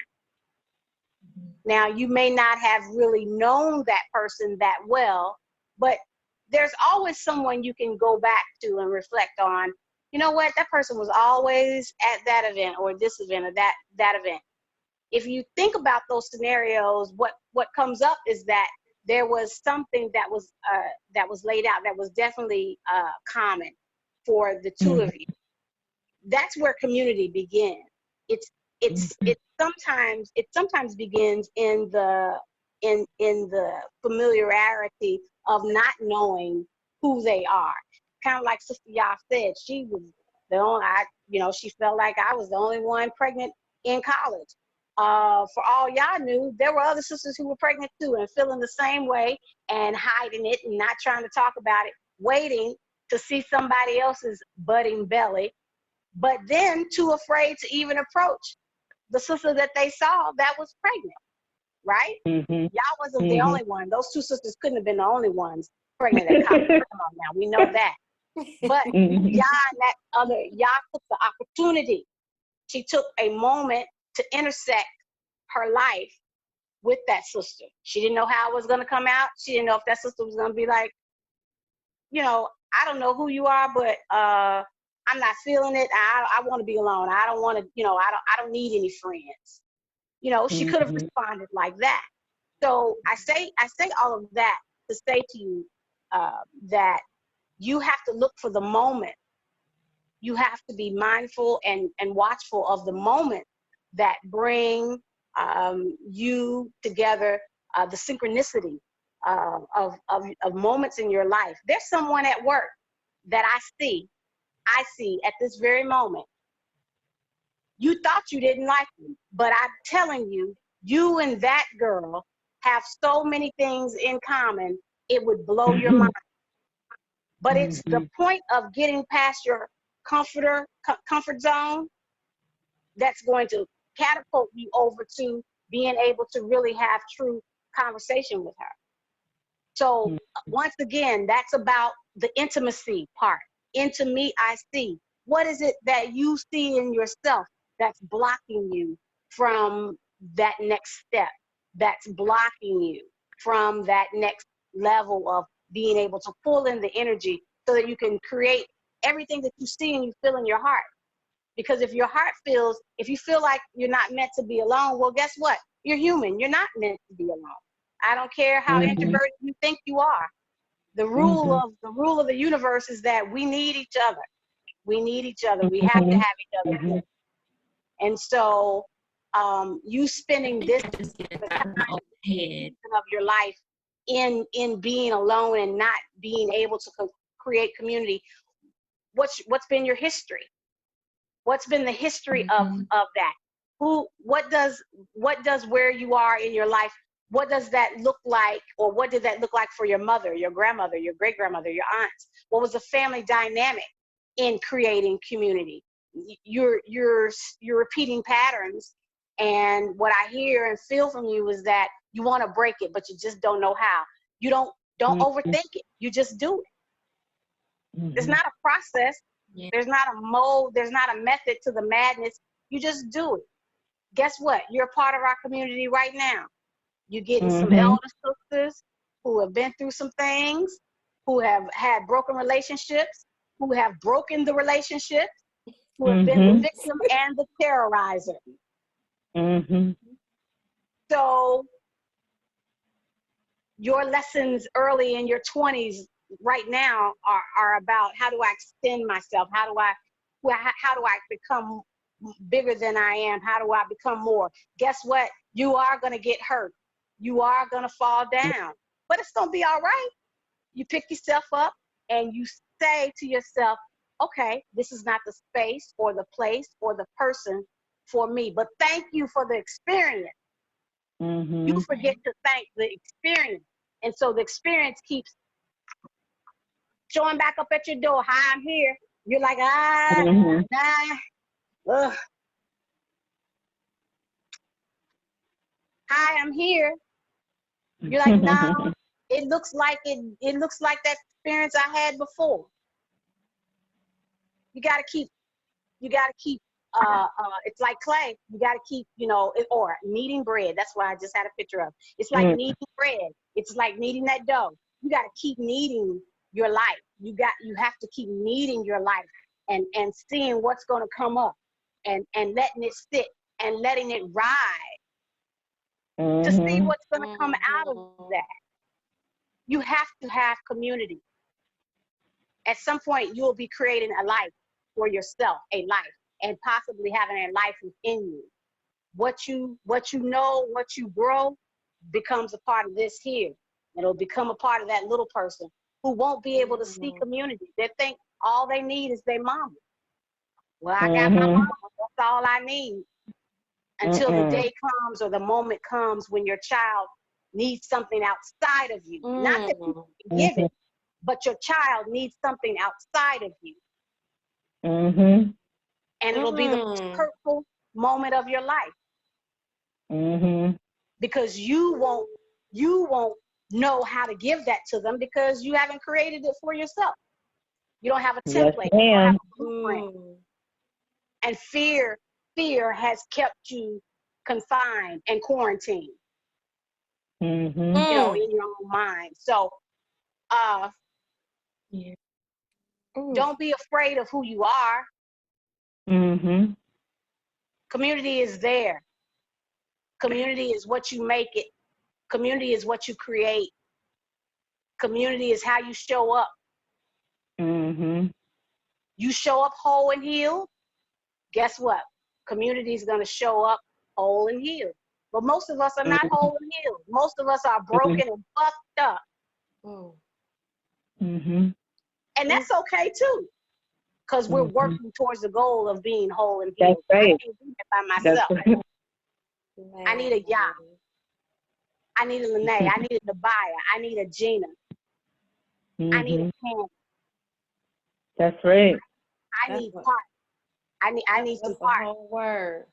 Now, you may not have really known that person that well, but there's always someone you can go back to and reflect on. You know what? That person was always at that event or this event or that event. If you think about those scenarios, what comes up is that there was something that was laid out that was definitely common for the two of you. That's where community begins. It sometimes begins in the familiarity of not knowing who they are. Kind of like Sister Yah said, she was the only, she felt like I was the only one pregnant in college. For all y'all knew, there were other sisters who were pregnant too and feeling the same way and hiding it and not trying to talk about it, waiting to see somebody else's budding belly, but then too afraid to even approach the sister that they saw that was pregnant, right? Y'all wasn't the only one. Those two sisters couldn't have been the only ones pregnant at college. Come on now, we know that. But y'all took the opportunity. She took a moment to intersect her life with that sister. She didn't know how it was going to come out. She didn't know if that sister was going to be like, I don't know who you are, but I'm not feeling it. I want to be alone. I don't want to, I don't need any friends. She could have responded like that. So I say all of that to say to you that you have to look for the moment. You have to be mindful and watchful of the moment that bring you together, the synchronicity of moments in your life. There's someone at work that I see at this very moment. You thought you didn't like me, but I'm telling you, you and that girl have so many things in common, it would blow your mind. But it's the point of getting past your comfort zone that's going to catapult you over to being able to really have true conversation with her. So once again, that's about the intimacy part. Into me, I see. What is it that you see in yourself that's blocking you from that next step, that's blocking you from that next level of being able to pull in the energy so that you can create everything that you see and you feel in your heart? Because if your heart feels, if you feel like you're not meant to be alone, well, guess what? You're human. You're not meant to be alone. I don't care how introverted you think you are. The rule of the universe is that we need each other. We need each other. We have to have each other. And so you spending this time of your life in being alone and not being able to create community, what's been your history? What's been the history of that? What does where you are in your life, what does that look like, or what did that look like for your mother, your grandmother, your great-grandmother, your aunts? What was the family dynamic in creating community? You're repeating patterns, and what I hear and feel from you is that you want to break it, but you just don't know how. You don't overthink it. You just do it. It's not a process. There's not a mode. There's not a method to the madness. You just do it. Guess what? You're a part of our community right now. You're getting some Mm-hmm. elder sisters who have been through some things, who have had broken relationships, who have broken the relationships, who have been the Mm-hmm. victim and the terrorizer. Mm-hmm. So your lessons early in your 20s right now are about, how do I extend myself? How do I become bigger than I am? How do I become more? Guess what? You are going to get hurt. You are going to fall down, but it's going to be all right. You pick yourself up and you say to yourself, okay, this is not the space or the place or the person for me, but thank you for the experience. Mm-hmm. You forget to thank the experience. And so the experience keeps showing back up at your door. Hi, I'm here. You're like, Mm-hmm. ugh. Hi, I'm here. You're like, no, it looks like that experience I had before. You gotta keep it's like clay. You gotta keep, or kneading bread. That's what I just had a picture of. It's like kneading bread. It's like kneading that dough. You gotta keep kneading your life. You have to keep kneading your life and seeing what's gonna come up and letting it sit and letting it ride to see what's gonna come out of that. You have to have community. At some point, you'll be creating a life for yourself, a life, and possibly having a life within you. What you know, what you grow becomes a part of this here. It'll become a part of that little person who won't be able to see community. They think all they need is their mama. Well, I got my mama. That's all I need. Until the day comes or the moment comes when your child needs something outside of you. Not that you can give it, but your child needs something outside of you. Mm-hmm. And it'll be the most hurtful moment of your life. Mm-hmm. Because you won't know how to give that to them because you haven't created it for yourself. You don't have a template. Yes, you don't have ma'am. a blueprint. And fear has kept you confined and quarantined. Mm-hmm. In your own mind. So don't be afraid of who you are. Mm-hmm. Community is there. Community is what you make it. Community is what you create. Community is how you show up. Mm-hmm. You show up whole and healed. Guess what? Community is going to show up whole and healed. But most of us are not whole and healed. Most of us are broken and fucked up. Mm-hmm. And that's okay too. Because we're working towards the goal of being whole and healed. That's right. I can't do that by myself. That's right. I need a Yah. I need a Lene. I need a Nabaya. I need a Gina. I need a Pam. That's right. I need part. I need some part. That's a whole word.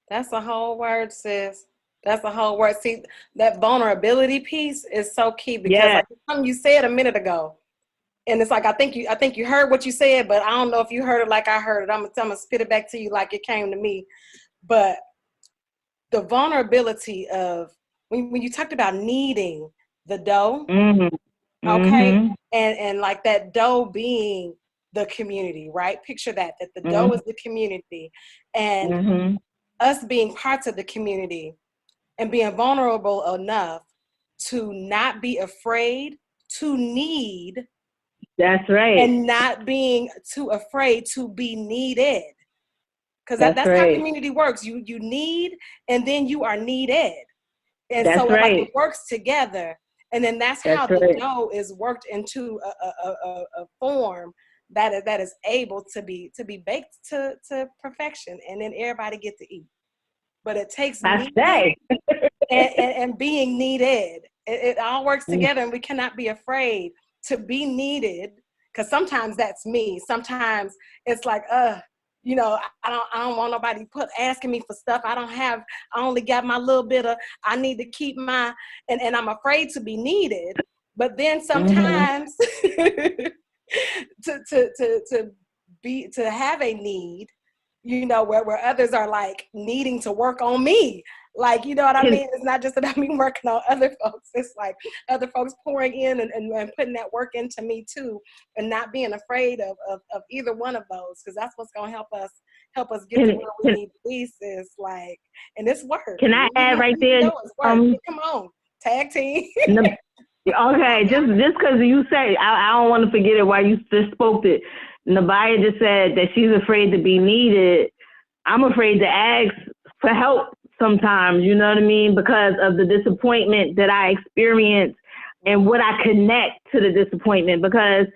That's a whole word, sis. That's a whole word. See, that vulnerability piece is so key because like something you said a minute ago. And it's like I think you heard what you said, but I don't know if you heard it like I heard it. I'm gonna spit it back to you like it came to me. But the vulnerability of when you talked about needing the dough, okay, and like that dough being the community, right? Picture that the dough is the community, and us being parts of the community and being vulnerable enough to not be afraid to need. That's right. And not being too afraid to be needed. Because that's right. how community works. You need, and then you are needed. And that's so right. like it works together. And then that's how the dough is worked into a form that is able to be baked to perfection. And then everybody get to eat. But it takes needing and being needed. It all works together, and we cannot be afraid to be needed, because sometimes that's me. Sometimes it's like, I don't want nobody asking me for stuff. I only got my little bit of, I need to keep my, and I'm afraid to be needed. But then sometimes to have a need you know, where others are like needing to work on me. Like, you know what I mean? It's not just about me working on other folks. It's like other folks pouring in and putting that work into me too, and not being afraid of either one of those, because that's what's going to help us get to where we need to be, sis. Like, and it's work. Can I add right there? Come on, tag team. Okay, just because you say, I don't want to forget it while you just spoke it. Nabaya just said that she's afraid to be needed. I'm afraid to ask for help sometimes, you know what I mean? Because of the disappointment that I experience and what I connect to the disappointment. Because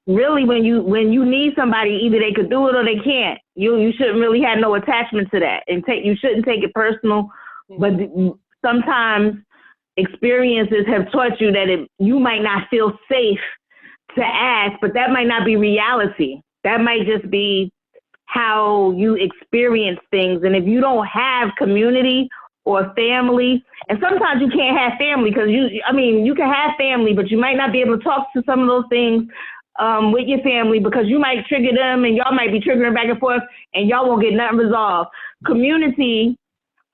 really, when you need somebody, either they could do it or they can't. You shouldn't really have no attachment to that, and you shouldn't take it personal. But sometimes experiences have taught you that you might not feel safe to ask, but that might not be reality. That might just be how you experience things. And if you don't have community or family, and sometimes you can't have family because you can have family, but you might not be able to talk to some of those things with your family because you might trigger them and y'all might be triggering back and forth and y'all won't get nothing resolved. Community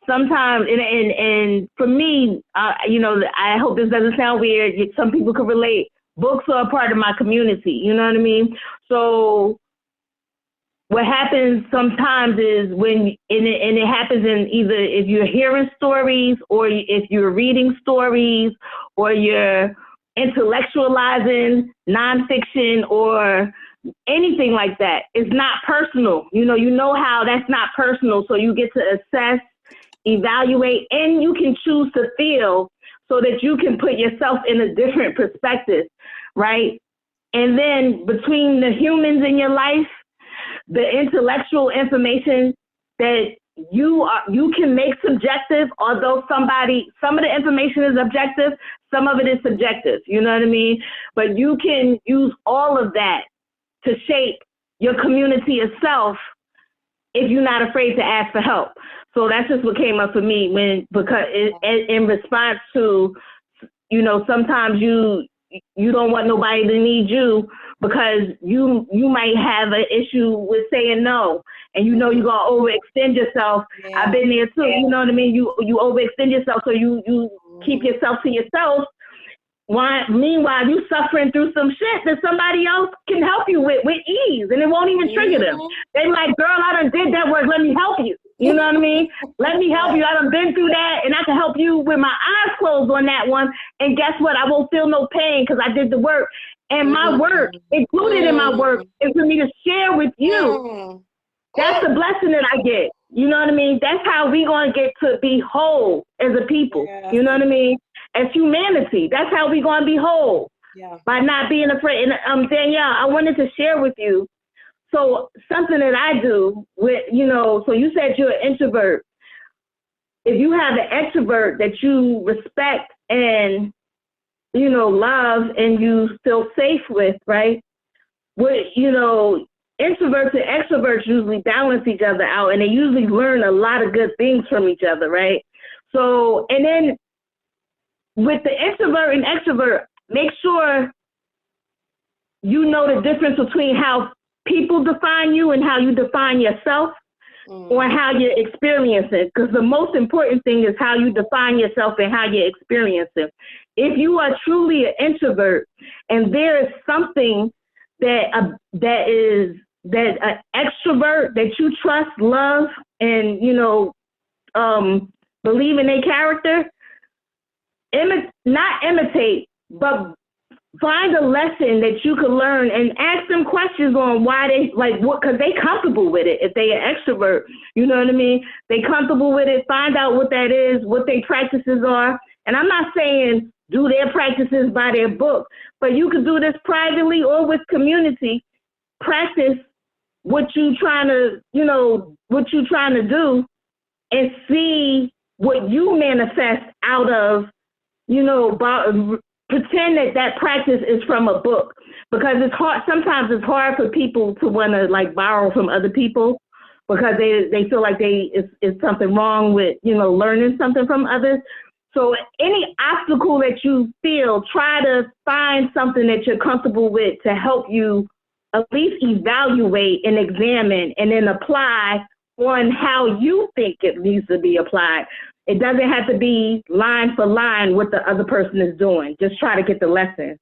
sometimes, and for me, I hope this doesn't sound weird. Some people could relate. Books are a part of my community. You know what I mean? So what happens sometimes is it happens in either if you're hearing stories or if you're reading stories or you're intellectualizing nonfiction or anything like that. It's not personal. You know how that's not personal. So you get to assess, evaluate, and you can choose to feel so that you can put yourself in a different perspective, right? And then between the humans in your life, the intellectual information that you can make subjective, although some of the information is objective, some of it is subjective, you know what I mean? But you can use all of that to shape your community itself if you're not afraid to ask for help. So that's just what came up for me because in response to, sometimes you don't want nobody to need you because you might have an issue with saying no, and you're gonna overextend yourself. Yeah. I've been there too. Yeah. You know what I mean? You overextend yourself, so you keep yourself to yourself. Meanwhile, you suffering through some shit that somebody else can help you with ease, and it won't even trigger them. They're like, girl, I done did that work. Let me help you. You know what I mean? Let me help you. I done been through that, and I can help you with my eyes closed on that one. And guess what? I won't feel no pain because I did the work. And my work, included in my work, is for me to share with you. That's the blessing that I get. You know what I mean? That's how we going to get to be whole as a people. Yeah. You know what I mean? As humanity, that's how we going to be whole. Yeah. By not being afraid. And Danielle, I wanted to share with you. So something that I do with, so you said you're an introvert. If you have an extrovert that you respect and, love and you feel safe with, right? Introverts and extroverts usually balance each other out, and they usually learn a lot of good things from each other, right? So, and then with the introvert and extrovert, make sure you know the difference between how people define you and how you define yourself, or how you experience it. Because the most important thing is how you define yourself and how you experience it. If you are truly an introvert and there is something that an extrovert that you trust, love, and believe in their character, not imitate, but find a lesson that you can learn and ask them questions on why they because they comfortable with it. If they an extrovert, you know what I mean? They comfortable with it. Find out what that is, what their practices are. And I'm not saying do their practices by their book, but you can do this privately or with community. Practice what you trying to do, and see what you manifest out of, pretend that practice is from a book, because it's hard. Sometimes it's hard for people to want to borrow from other people because they feel like it's something wrong with, learning something from others. So any obstacle that you feel, try to find something that you're comfortable with to help you at least evaluate and examine and then apply on how you think it needs to be applied. It doesn't have to be line for line what the other person is doing. Just try to get the lesson.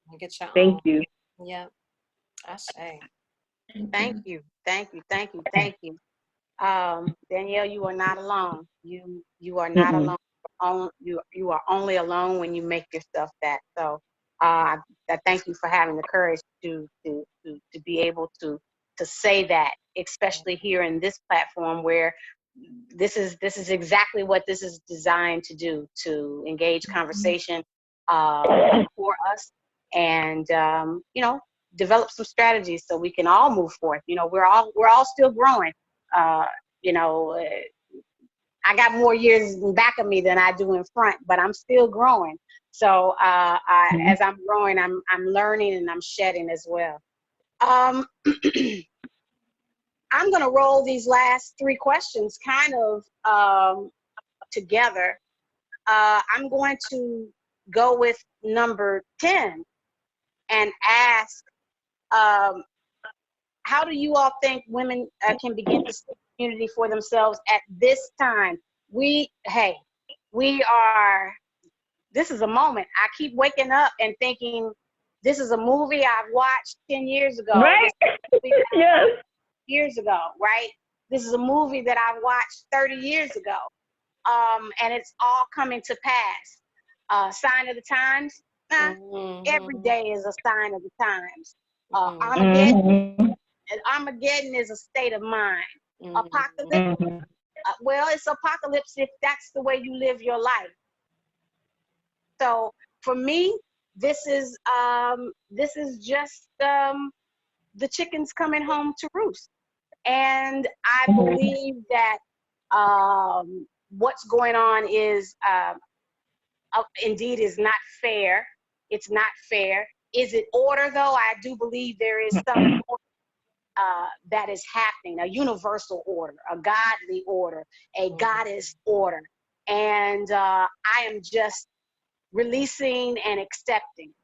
Thank you. Yeah. I say. Thank you. Danielle, you are not alone. You are not alone. You are only alone when you make yourself that. So I thank you for having the courage to be able to say that, especially here in this platform where this is exactly what this is designed to do, to engage conversation for us, and develop some strategies so we can all move forth. We're all still growing. I got more years in back of me than I do in front, but I'm still growing. So as I'm growing, I'm learning and I'm shedding as well. I'm going to roll these last three questions kind of together. I'm going to go with number 10 and ask, how do you all think women can begin to see community for themselves at this time? This is a moment. I keep waking up and thinking, this is a movie I've watched 10 years ago. Right? Yes. Years ago, right? This is a movie that I watched 30 years ago. And it's all coming to pass. Sign of the times? Every day is a sign of the times. Armageddon is a state of mind. Apocalypse, well, it's apocalypse if that's the way you live your life. So for me, this is just the chickens coming home to roost. And I believe that what's going on is indeed is not fair. It's not fair. Is it order, though? I do believe there is some order that is happening, a universal order, a godly order, a goddess order. And I am just releasing and accepting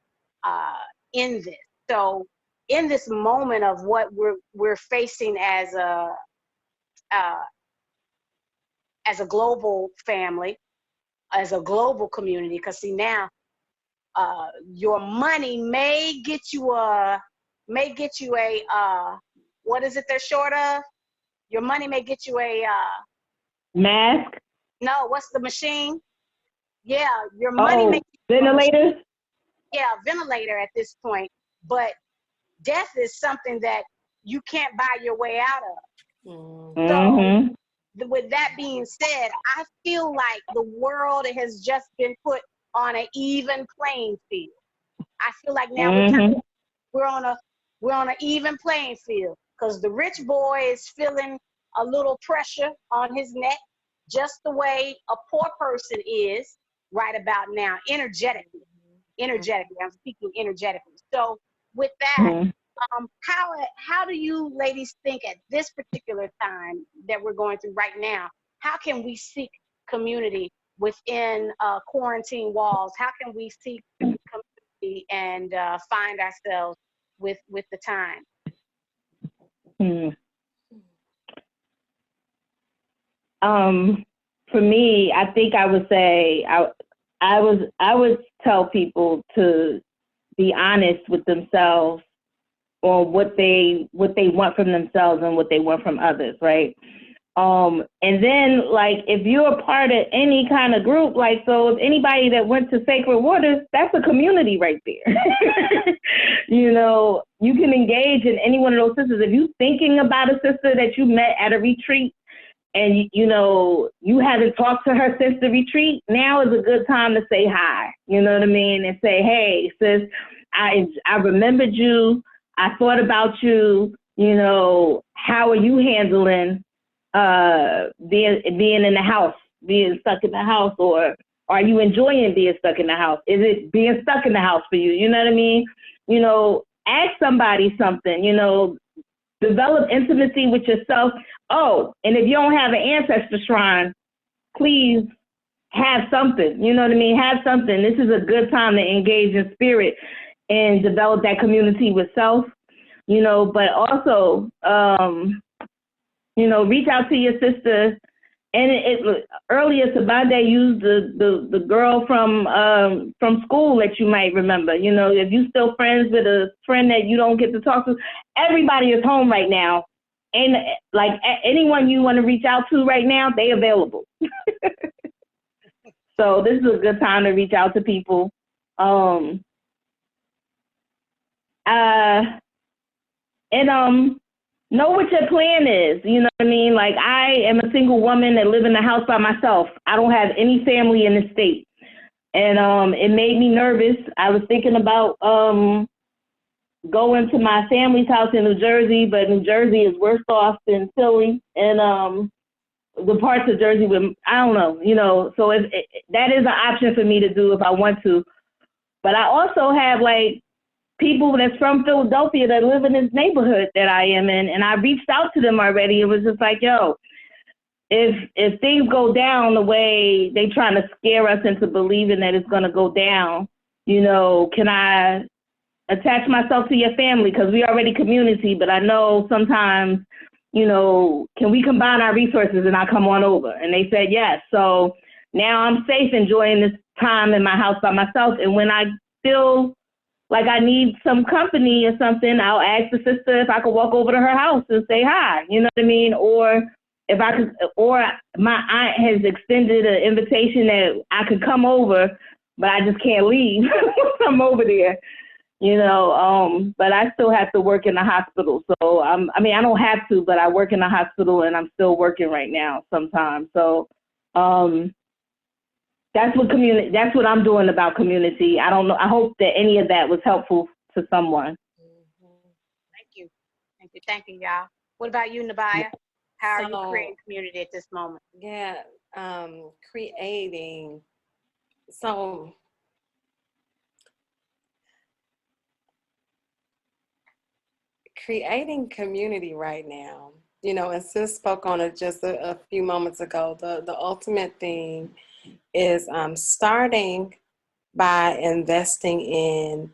in this. So in this moment of what we're facing as a global family, as a global community, because see now, your money may get you a what is it they're short of? Your money may get you a mask. No, what's the machine? Yeah, your money may ventilators. Yeah, ventilator at this point, but death is something that you can't buy your way out of. So, with that being said, I feel like the world has just been put on an even playing field. I feel like now we're on an even playing field, because the rich boy is feeling a little pressure on his neck, just the way a poor person is right about now, energetically. I'm speaking energetically. So with that, how do you ladies think at this particular time that we're going through right now, how can we seek community within quarantine walls? How can we seek community and find ourselves with the time? For me, I think I would say I would tell people to be honest with themselves on what they want from themselves and what they want from others, right? And then, like, if you're a part of any kind of group, like, so if anybody that went to Sacred Waters, that's a community right there. You can engage in any one of those sisters. If you're thinking about a sister that you met at a retreat and, you haven't talked to her since the retreat, now is a good time to say hi, you know what I mean? And say, hey, sis, I remembered you. I thought about you, how are you handling being in the house, being stuck in the house, or are you enjoying being stuck in the house? Is it being stuck in the house for you? You know what I mean? Ask somebody something, develop intimacy with yourself. Oh, and if you don't have an ancestor shrine, please have something, you know what I mean? Have something. This is a good time to engage in spirit and develop that community with self. but also, reach out to your sister. And earlier, Sobande used the girl from school that you might remember. If you still friends with a friend that you don't get to talk to, everybody is home right now. And like anyone you want to reach out to right now, they available. So this is a good time to reach out to people. Know what your plan is. You know what I mean? Like, I am a single woman that live in the house by myself. I don't have any family in the state. And it made me nervous. I was thinking about going to my family's house in New Jersey, but New Jersey is worse off than Philly. And the parts of Jersey with, I don't know, so that is an option for me to do if I want to. But I also have, like, people that's from Philadelphia that live in this neighborhood that I am in, and I reached out to them already. It was just like, yo, if things go down the way they trying to scare us into believing that it's going to go down, can I attach myself to your family? Because we already community, but I know sometimes, can we combine our resources and I come on over? And they said yes. So now I'm safe enjoying this time in my house by myself. And when I feel like I need some company or something, I'll ask the sister if I could walk over to her house and say hi, you know what I mean? Or if I could, or my aunt has extended an invitation that I could come over, but I just can't leave. I'm over there, but I still have to work in the hospital. So I don't have to, but I work in the hospital and I'm still working right now sometimes. So that's what I'm doing about community. I don't know. I hope that any of that was helpful to someone. Thank you, y'all. What about you, Nabaya? How are you creating community at this moment? Yeah, creating. So creating community right now, and Sis spoke on it just a few moments ago. The ultimate thing is starting by investing in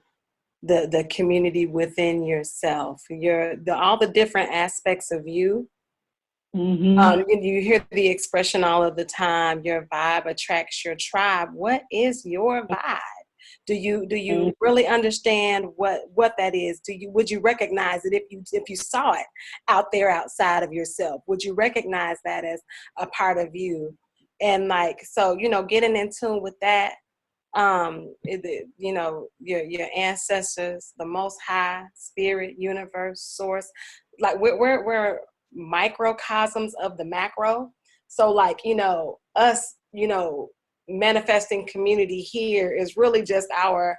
the community within yourself, all the different aspects of you. Mm-hmm. You hear the expression all of the time, your vibe attracts your tribe. What is your vibe? Do you really understand what that is? Would you recognize it if you saw it out there outside of yourself? Would you recognize that as a part of you? And getting in tune with that, your ancestors, the Most High, Spirit, Universe, Source, like we're microcosms of the macro. So us, manifesting community here is really just our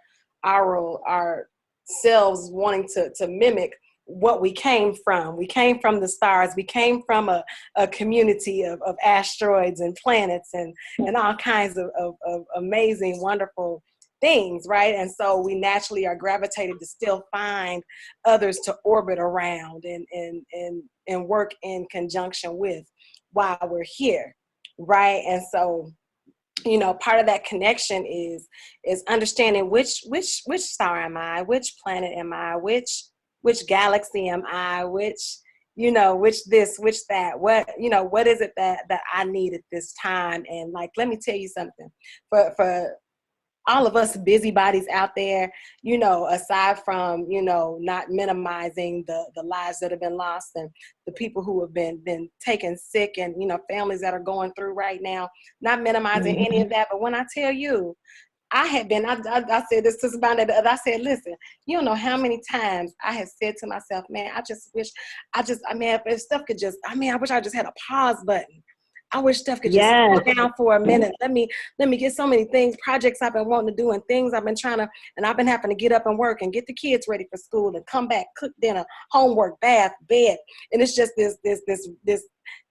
selves wanting to mimic what we came from. We came from the stars. We came from a community of asteroids and planets and all kinds of amazing, wonderful things, right? And so we naturally are gravitated to still find others to orbit around and work in conjunction with while we're here, right? And so part of that connection is understanding which star am I, which planet am I, which galaxy am I, which this, which that, what is it that I need at this time? And let me tell you something, for all of us busybodies out there, aside from, not minimizing the lives that have been lost and the people who have been taken sick and, families that are going through right now, not minimizing any of that. But when I tell you, I said this to somebody the other. I said, listen, you don't know how many times I have said to myself, man, if stuff could just, I wish I just had a pause button. I wish stuff could just slow down for a minute. Let me get so many things, projects I've been wanting to do and things I've been and I've been having to get up and work and get the kids ready for school and come back, cook dinner, homework, bath, bed. And it's just this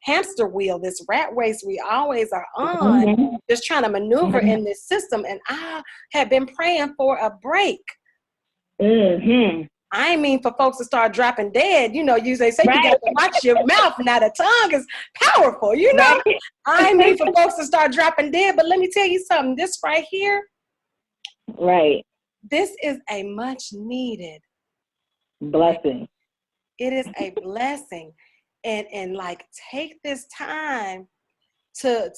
hamster wheel, this rat race we always are on, just trying to maneuver in this system. And I have been praying for a break. I ain't mean for folks to start dropping dead. You say you got to watch your mouth. Now the tongue is powerful, Right. I ain't mean for folks to start dropping dead. But let me tell you something. This right here. Right. This is a much needed blessing. It is a blessing. And like take this time to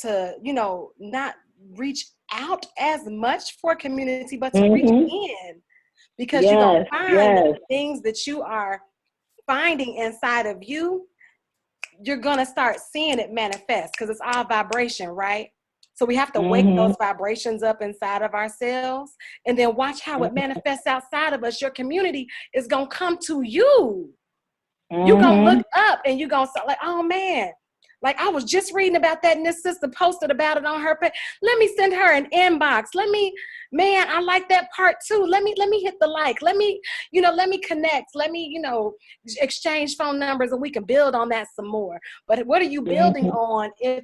not reach out as much for community, but to reach in, because you're gonna find that the things that you are finding inside of you, you're gonna start seeing it manifest, because it's all vibration, right? So we have to wake those vibrations up inside of ourselves, and then watch how it manifests outside of us. Your community is gonna come to you. You're gonna look up and you're gonna start like, oh man, like I was just reading about that and this sister posted about it on her page. Let me send her an inbox. Man, I like that part too. Let me hit the like. Let me connect. Let me, exchange phone numbers, and we can build on that some more. But what are you building on if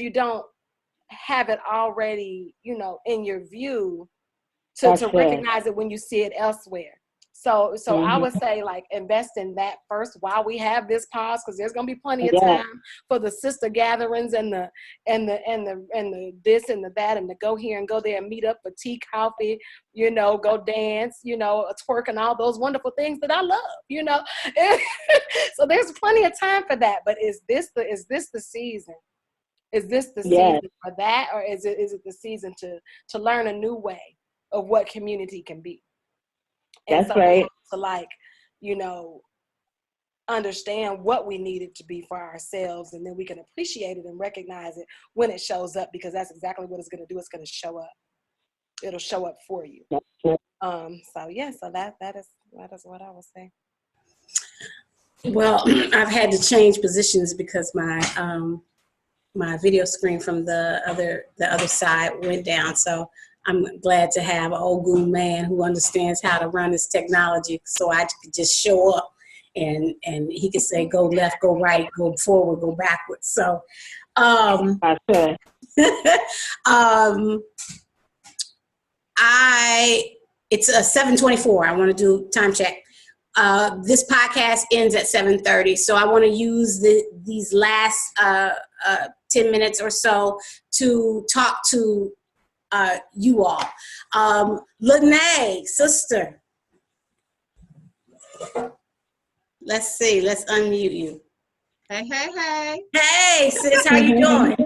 you don't have it already, in your view to recognize it when you see it elsewhere? So I would say, like, invest in that first while we have this pause, because there's gonna be plenty of time for the sister gatherings and the this and the that, and the go here and go there and meet up for tea, coffee, go dance, twerk and all those wonderful things that I love, So there's plenty of time for that. But is this the season? Is this the season for that, or is it the season to learn a new way of what community can be? And That's so right. To understand what we need it to be for ourselves, and then we can appreciate it and recognize it when it shows up, because that's exactly what it's going to do. It's going to show up. It'll show up for you. So that is what I would say. Well, I've had to change positions because my video screen from the other side went down. So I'm glad to have an old goon man who understands how to run this technology, so I could just show up and he could say, go left, go right, go forward, go backwards. So it's 7:24. I want to do time check. This podcast ends at 7:30, so I want to use these last 10 minutes or so to talk to you all. Lene, sister. Let's see. Let's unmute you. Hey, hey, hey. Hey, sis. How you doing?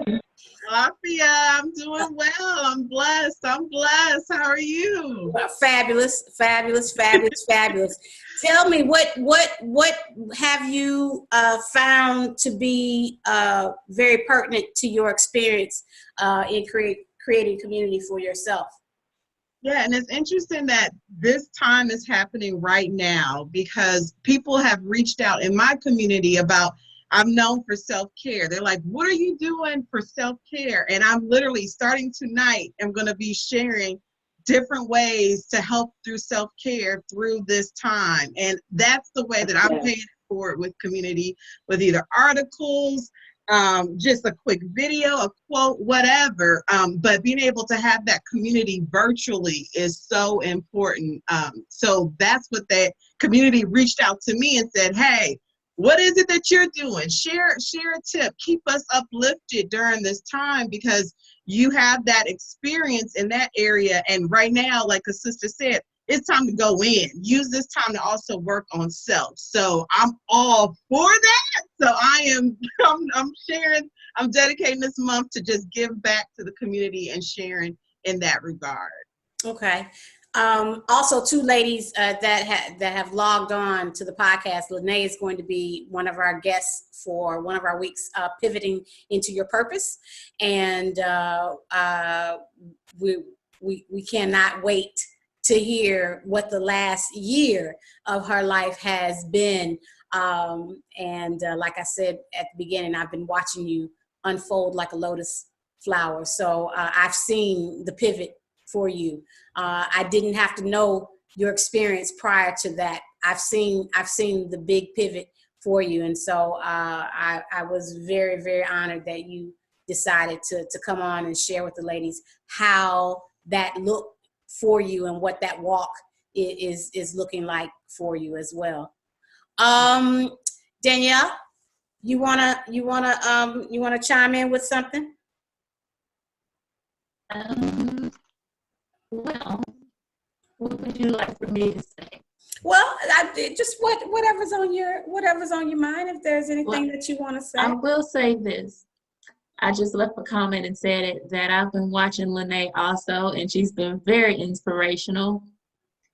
Lafia, I'm doing well. I'm blessed. How are you? Fabulous. Tell me, what have you found to be very pertinent to your experience in creating community for yourself? Yeah, and it's interesting that this time is happening right now, because people have reached out in my community about, I'm known for self-care. They're like, what are you doing for self-care? And I'm literally starting tonight, I'm going to be sharing different ways to help through self-care through this time. And that's the way that I'm paying it forward with community, with either articles, just a quick video, a quote, whatever. But being able to have that community virtually is so important. So that's what that community reached out to me and said, hey, what is it that you're doing? Share a tip. Keep us uplifted during this time, because you have that experience in that area. And right now, like a sister said, it's time to go in. Use this time to also work on self. So I'm all for that. So I'm sharing, I'm dedicating this month to just give back to the community and sharing in that regard. Okay. Also, two ladies that have logged on to the podcast. Lene is going to be one of our guests for one of our weeks, pivoting into your purpose, and we cannot wait to hear what the last year of her life has been. And like I said at the beginning, I've been watching you unfold like a lotus flower. So I've seen the pivot for you. I didn't have to know your experience prior to that. I've seen the big pivot for you. And so I was very, very honored that you decided to come on and share with the ladies how that looked for you and what that walk is looking like for you as well. Danielle, you wanna chime in with something? Well, what would you like for me to say? Well, just whatever's on your mind. If there's anything that you want to say, I will say this. I just left a comment and said it that I've been watching Lene also, and she's been very inspirational.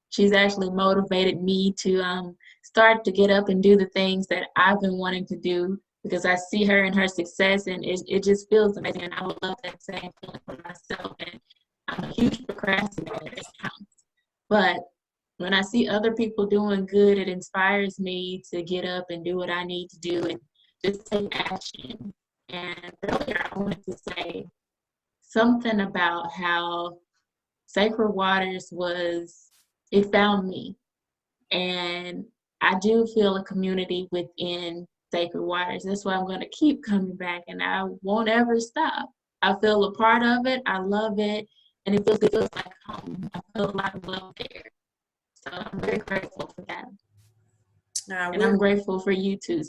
She's actually motivated me to start to get up and do the things that I've been wanting to do because I see her and her success, and it just feels amazing. And I would love that same feeling for myself. And I'm a huge procrastinator at times, but when I see other people doing good, it inspires me to get up and do what I need to do and just take action. And earlier, I wanted to say something about how Sacred Waters it found me. And I do feel a community within Sacred Waters. That's why I'm going to keep coming back, and I won't ever stop. I feel a part of it. I love it. And it feels like home. I feel a lot of love there. So I'm very grateful for that. And I'm grateful for you too,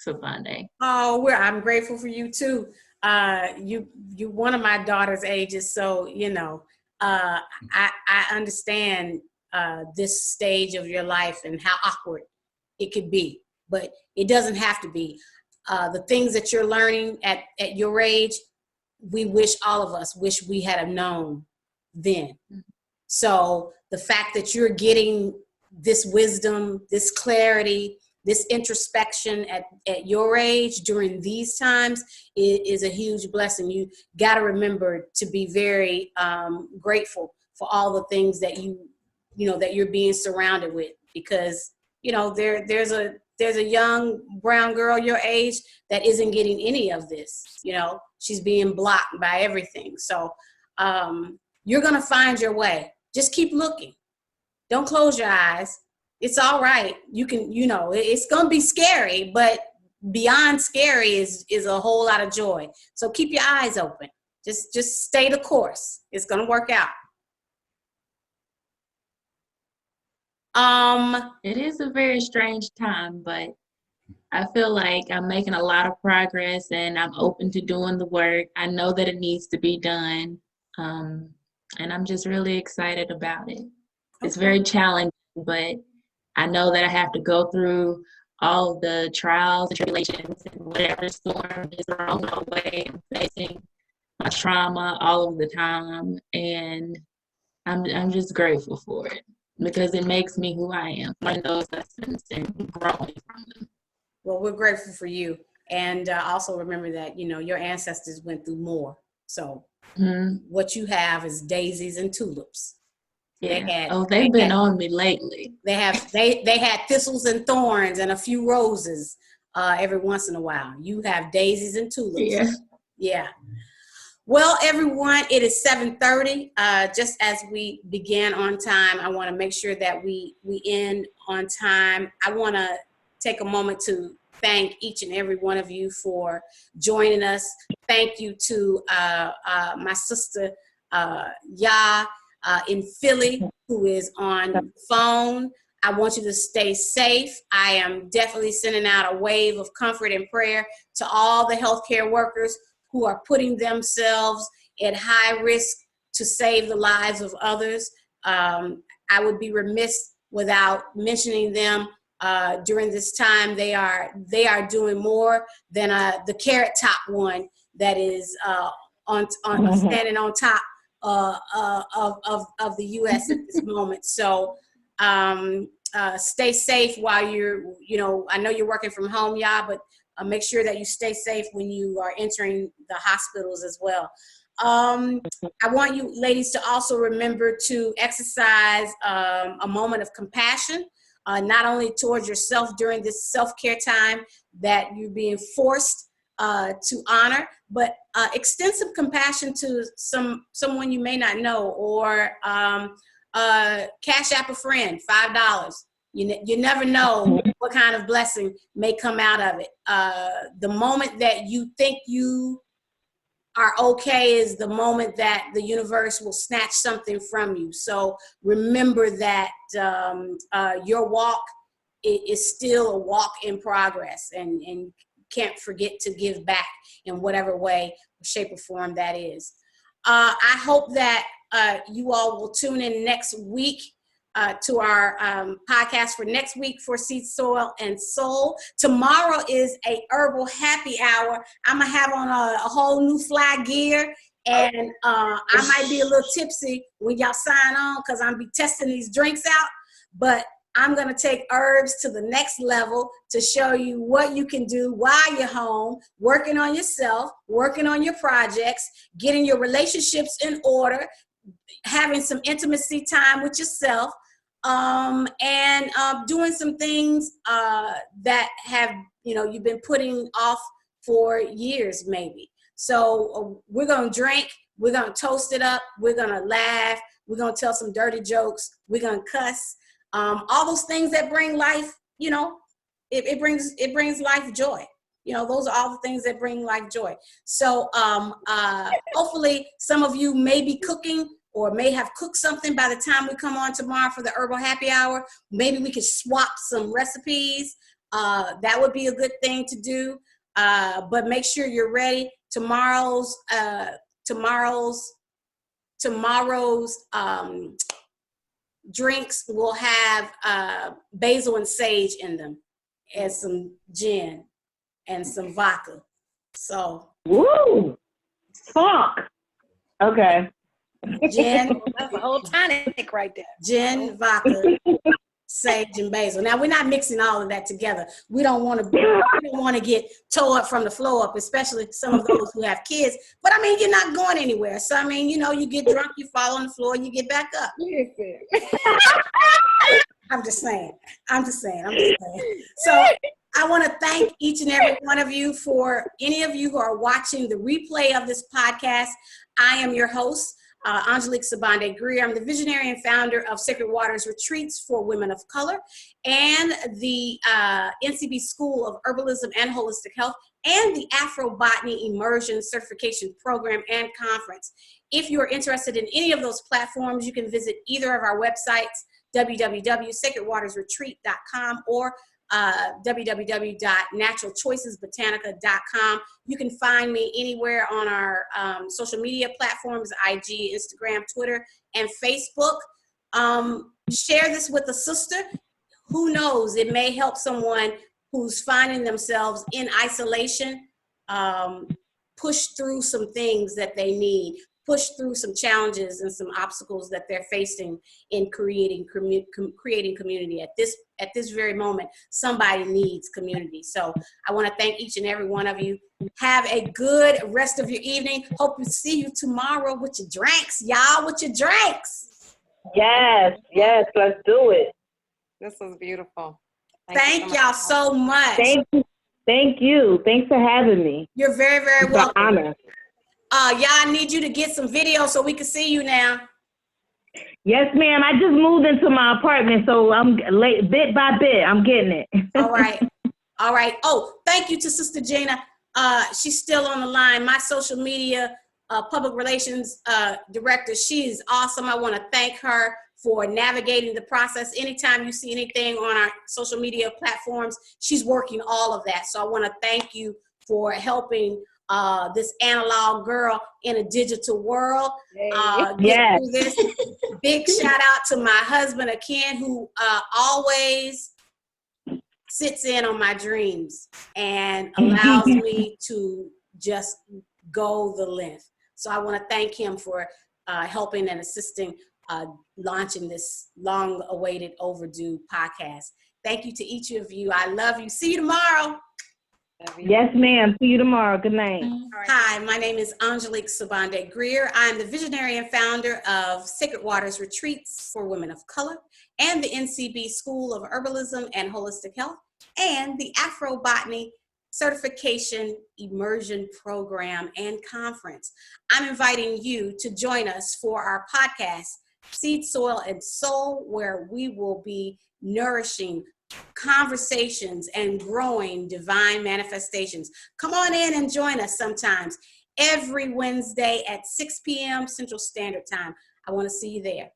Sobande. Oh, I'm grateful for you too. You one of my daughter's ages, so I understand this stage of your life and how awkward it could be, but it doesn't have to be. The things that you're learning at your age, all of us wish we had known then. So the fact that you're getting this wisdom, this clarity, this introspection at your age during these times is a huge blessing. You got to remember to be very grateful for all the things that that you're being surrounded with, because there's a young brown girl your age that isn't getting any of this. She's being blocked by everything. So you're gonna find your way. Just keep looking. Don't close your eyes. It's all right. You can, it's going to be scary, but beyond scary is a whole lot of joy. So keep your eyes open. Just stay the course. It's going to work out. It is a very strange time, but I feel like I'm making a lot of progress and I'm open to doing the work. I know that it needs to be done. And I'm just really excited about it. It's very challenging, but I know that I have to go through all of the trials and tribulations and whatever storm is thrown my way. I'm facing my trauma all of the time, and I'm just grateful for it because it makes me who I am, learning those lessons and growing from them. Well, we're grateful for you, and also remember that your ancestors went through more. So what you have is daisies and tulips. Yeah. They've been on me lately. They had thistles and thorns and a few roses every once in a while. You have daisies and tulips. Yeah. Well, everyone, it is 7:30. Just as we began on time, I want to make sure that we end on time. I want to take a moment to thank each and every one of you for joining us. Thank you to my sister, in Philly, who is on the phone. I want you to stay safe. I am definitely sending out a wave of comfort and prayer to all the healthcare workers who are putting themselves at high risk to save the lives of others. I would be remiss without mentioning them during this time. They are doing more than the Carrot Top one that is standing on top of the U.S. at this moment. So stay safe while I know you're working from home, but make sure that you stay safe when you are entering the hospitals as well. I want you ladies to also remember to exercise a moment of compassion, not only towards yourself during this self-care time that you're being forced to honor, but extensive compassion to someone you may not know, or cash app a friend, $5. You never know what kind of blessing may come out of it. The moment that you think you are okay is the moment that the universe will snatch something from you. So remember that your walk is still a walk in progress, and can't forget to give back in whatever way, shape, or form that is. I hope that you all will tune in next week to our podcast for next week for Seed, Soil, and Soul. Tomorrow is a herbal happy hour. I'm gonna have on a whole new fly gear, and I might be a little tipsy when y'all sign on because I'm be testing these drinks out. But I'm gonna take herbs to the next level to show you what you can do while you're home, working on yourself, working on your projects, getting your relationships in order, having some intimacy time with yourself, and doing some things that have, you've been putting off for years maybe. So we're going to drink, we're going to toast it up, we're going to laugh, we're going to tell some dirty jokes, we're going to cuss, all those things that bring life, it brings life joy. Those are all the things that bring life joy. So hopefully some of you may be cooking or may have cooked something by the time we come on tomorrow for the herbal happy hour. Maybe we could swap some recipes. That would be a good thing to do. But make sure you're ready. Tomorrow's drinks will have basil and sage in them, and some gin and some vodka. So. Woo! Fuck. Okay. Gin. That's a whole tonic right there. Gin, vodka, sage, and basil. Now we're not mixing all of that together. We don't want to get tore up from the floor up, especially some of those who have kids. But I mean, you're not going anywhere. So I mean, you get drunk, you fall on the floor, you get back up. I'm just saying. So I want to thank each and every one of you. For any of you who are watching the replay of this podcast, I am your host, Angelique Sobande Greer. I'm the visionary and founder of Sacred Waters Retreats for Women of Color and the NCB School of Herbalism and Holistic Health and the Afro-Botany Immersion Certification Program and Conference. If you're interested in any of those platforms, you can visit either of our websites, www.sacredwatersretreat.com or www.naturalchoicesbotanica.com. You can find me anywhere on our social media platforms, IG, Instagram, Twitter, and Facebook. Share this with a sister. Who knows, it may help someone who's finding themselves in isolation, push through some things that they need, push through some challenges and some obstacles that they're facing in creating community. At this very moment, somebody needs community. So I want to thank each and every one of you. Have a good rest of your evening. Hope to see you tomorrow with your drinks, y'all, with your drinks. Yes, let's do it. This was beautiful. Thank y'all so much. Thank you. Thanks for having me. You're very, very welcome. It's an honor. Y'all, I need you to get some video so we can see you now. Yes, ma'am. I just moved into my apartment, so I'm late, bit by bit. I'm getting it. All right. Oh, thank you to Sister Gina. She's still on the line. My social media public relations director. She is awesome. I want to thank her for navigating the process. Anytime you see anything on our social media platforms, she's working all of that. So I want to thank you for helping this analog girl in a digital world. Get through this. Big shout out to my husband, Akin, who always sits in on my dreams and allows me to just go the length. So I want to thank him for helping and assisting launching this long-awaited, overdue podcast. Thank you to each of you. I love you. See you tomorrow. Yes, ma'am. See you tomorrow. Good night. Hi, my name is Angelique Sobande Greer. I'm the visionary and founder of Sacred Waters Retreats for Women of Color and the NCB School of Herbalism and Holistic Health and the Afro-Botany Certification Immersion Program and Conference. I'm inviting you to join us for our podcast, Seed, Soil, and Soul, where we will be nourishing conversations and growing divine manifestations. Come on in and join us sometimes every Wednesday at 6 p.m. Central Standard Time. I want to see you there.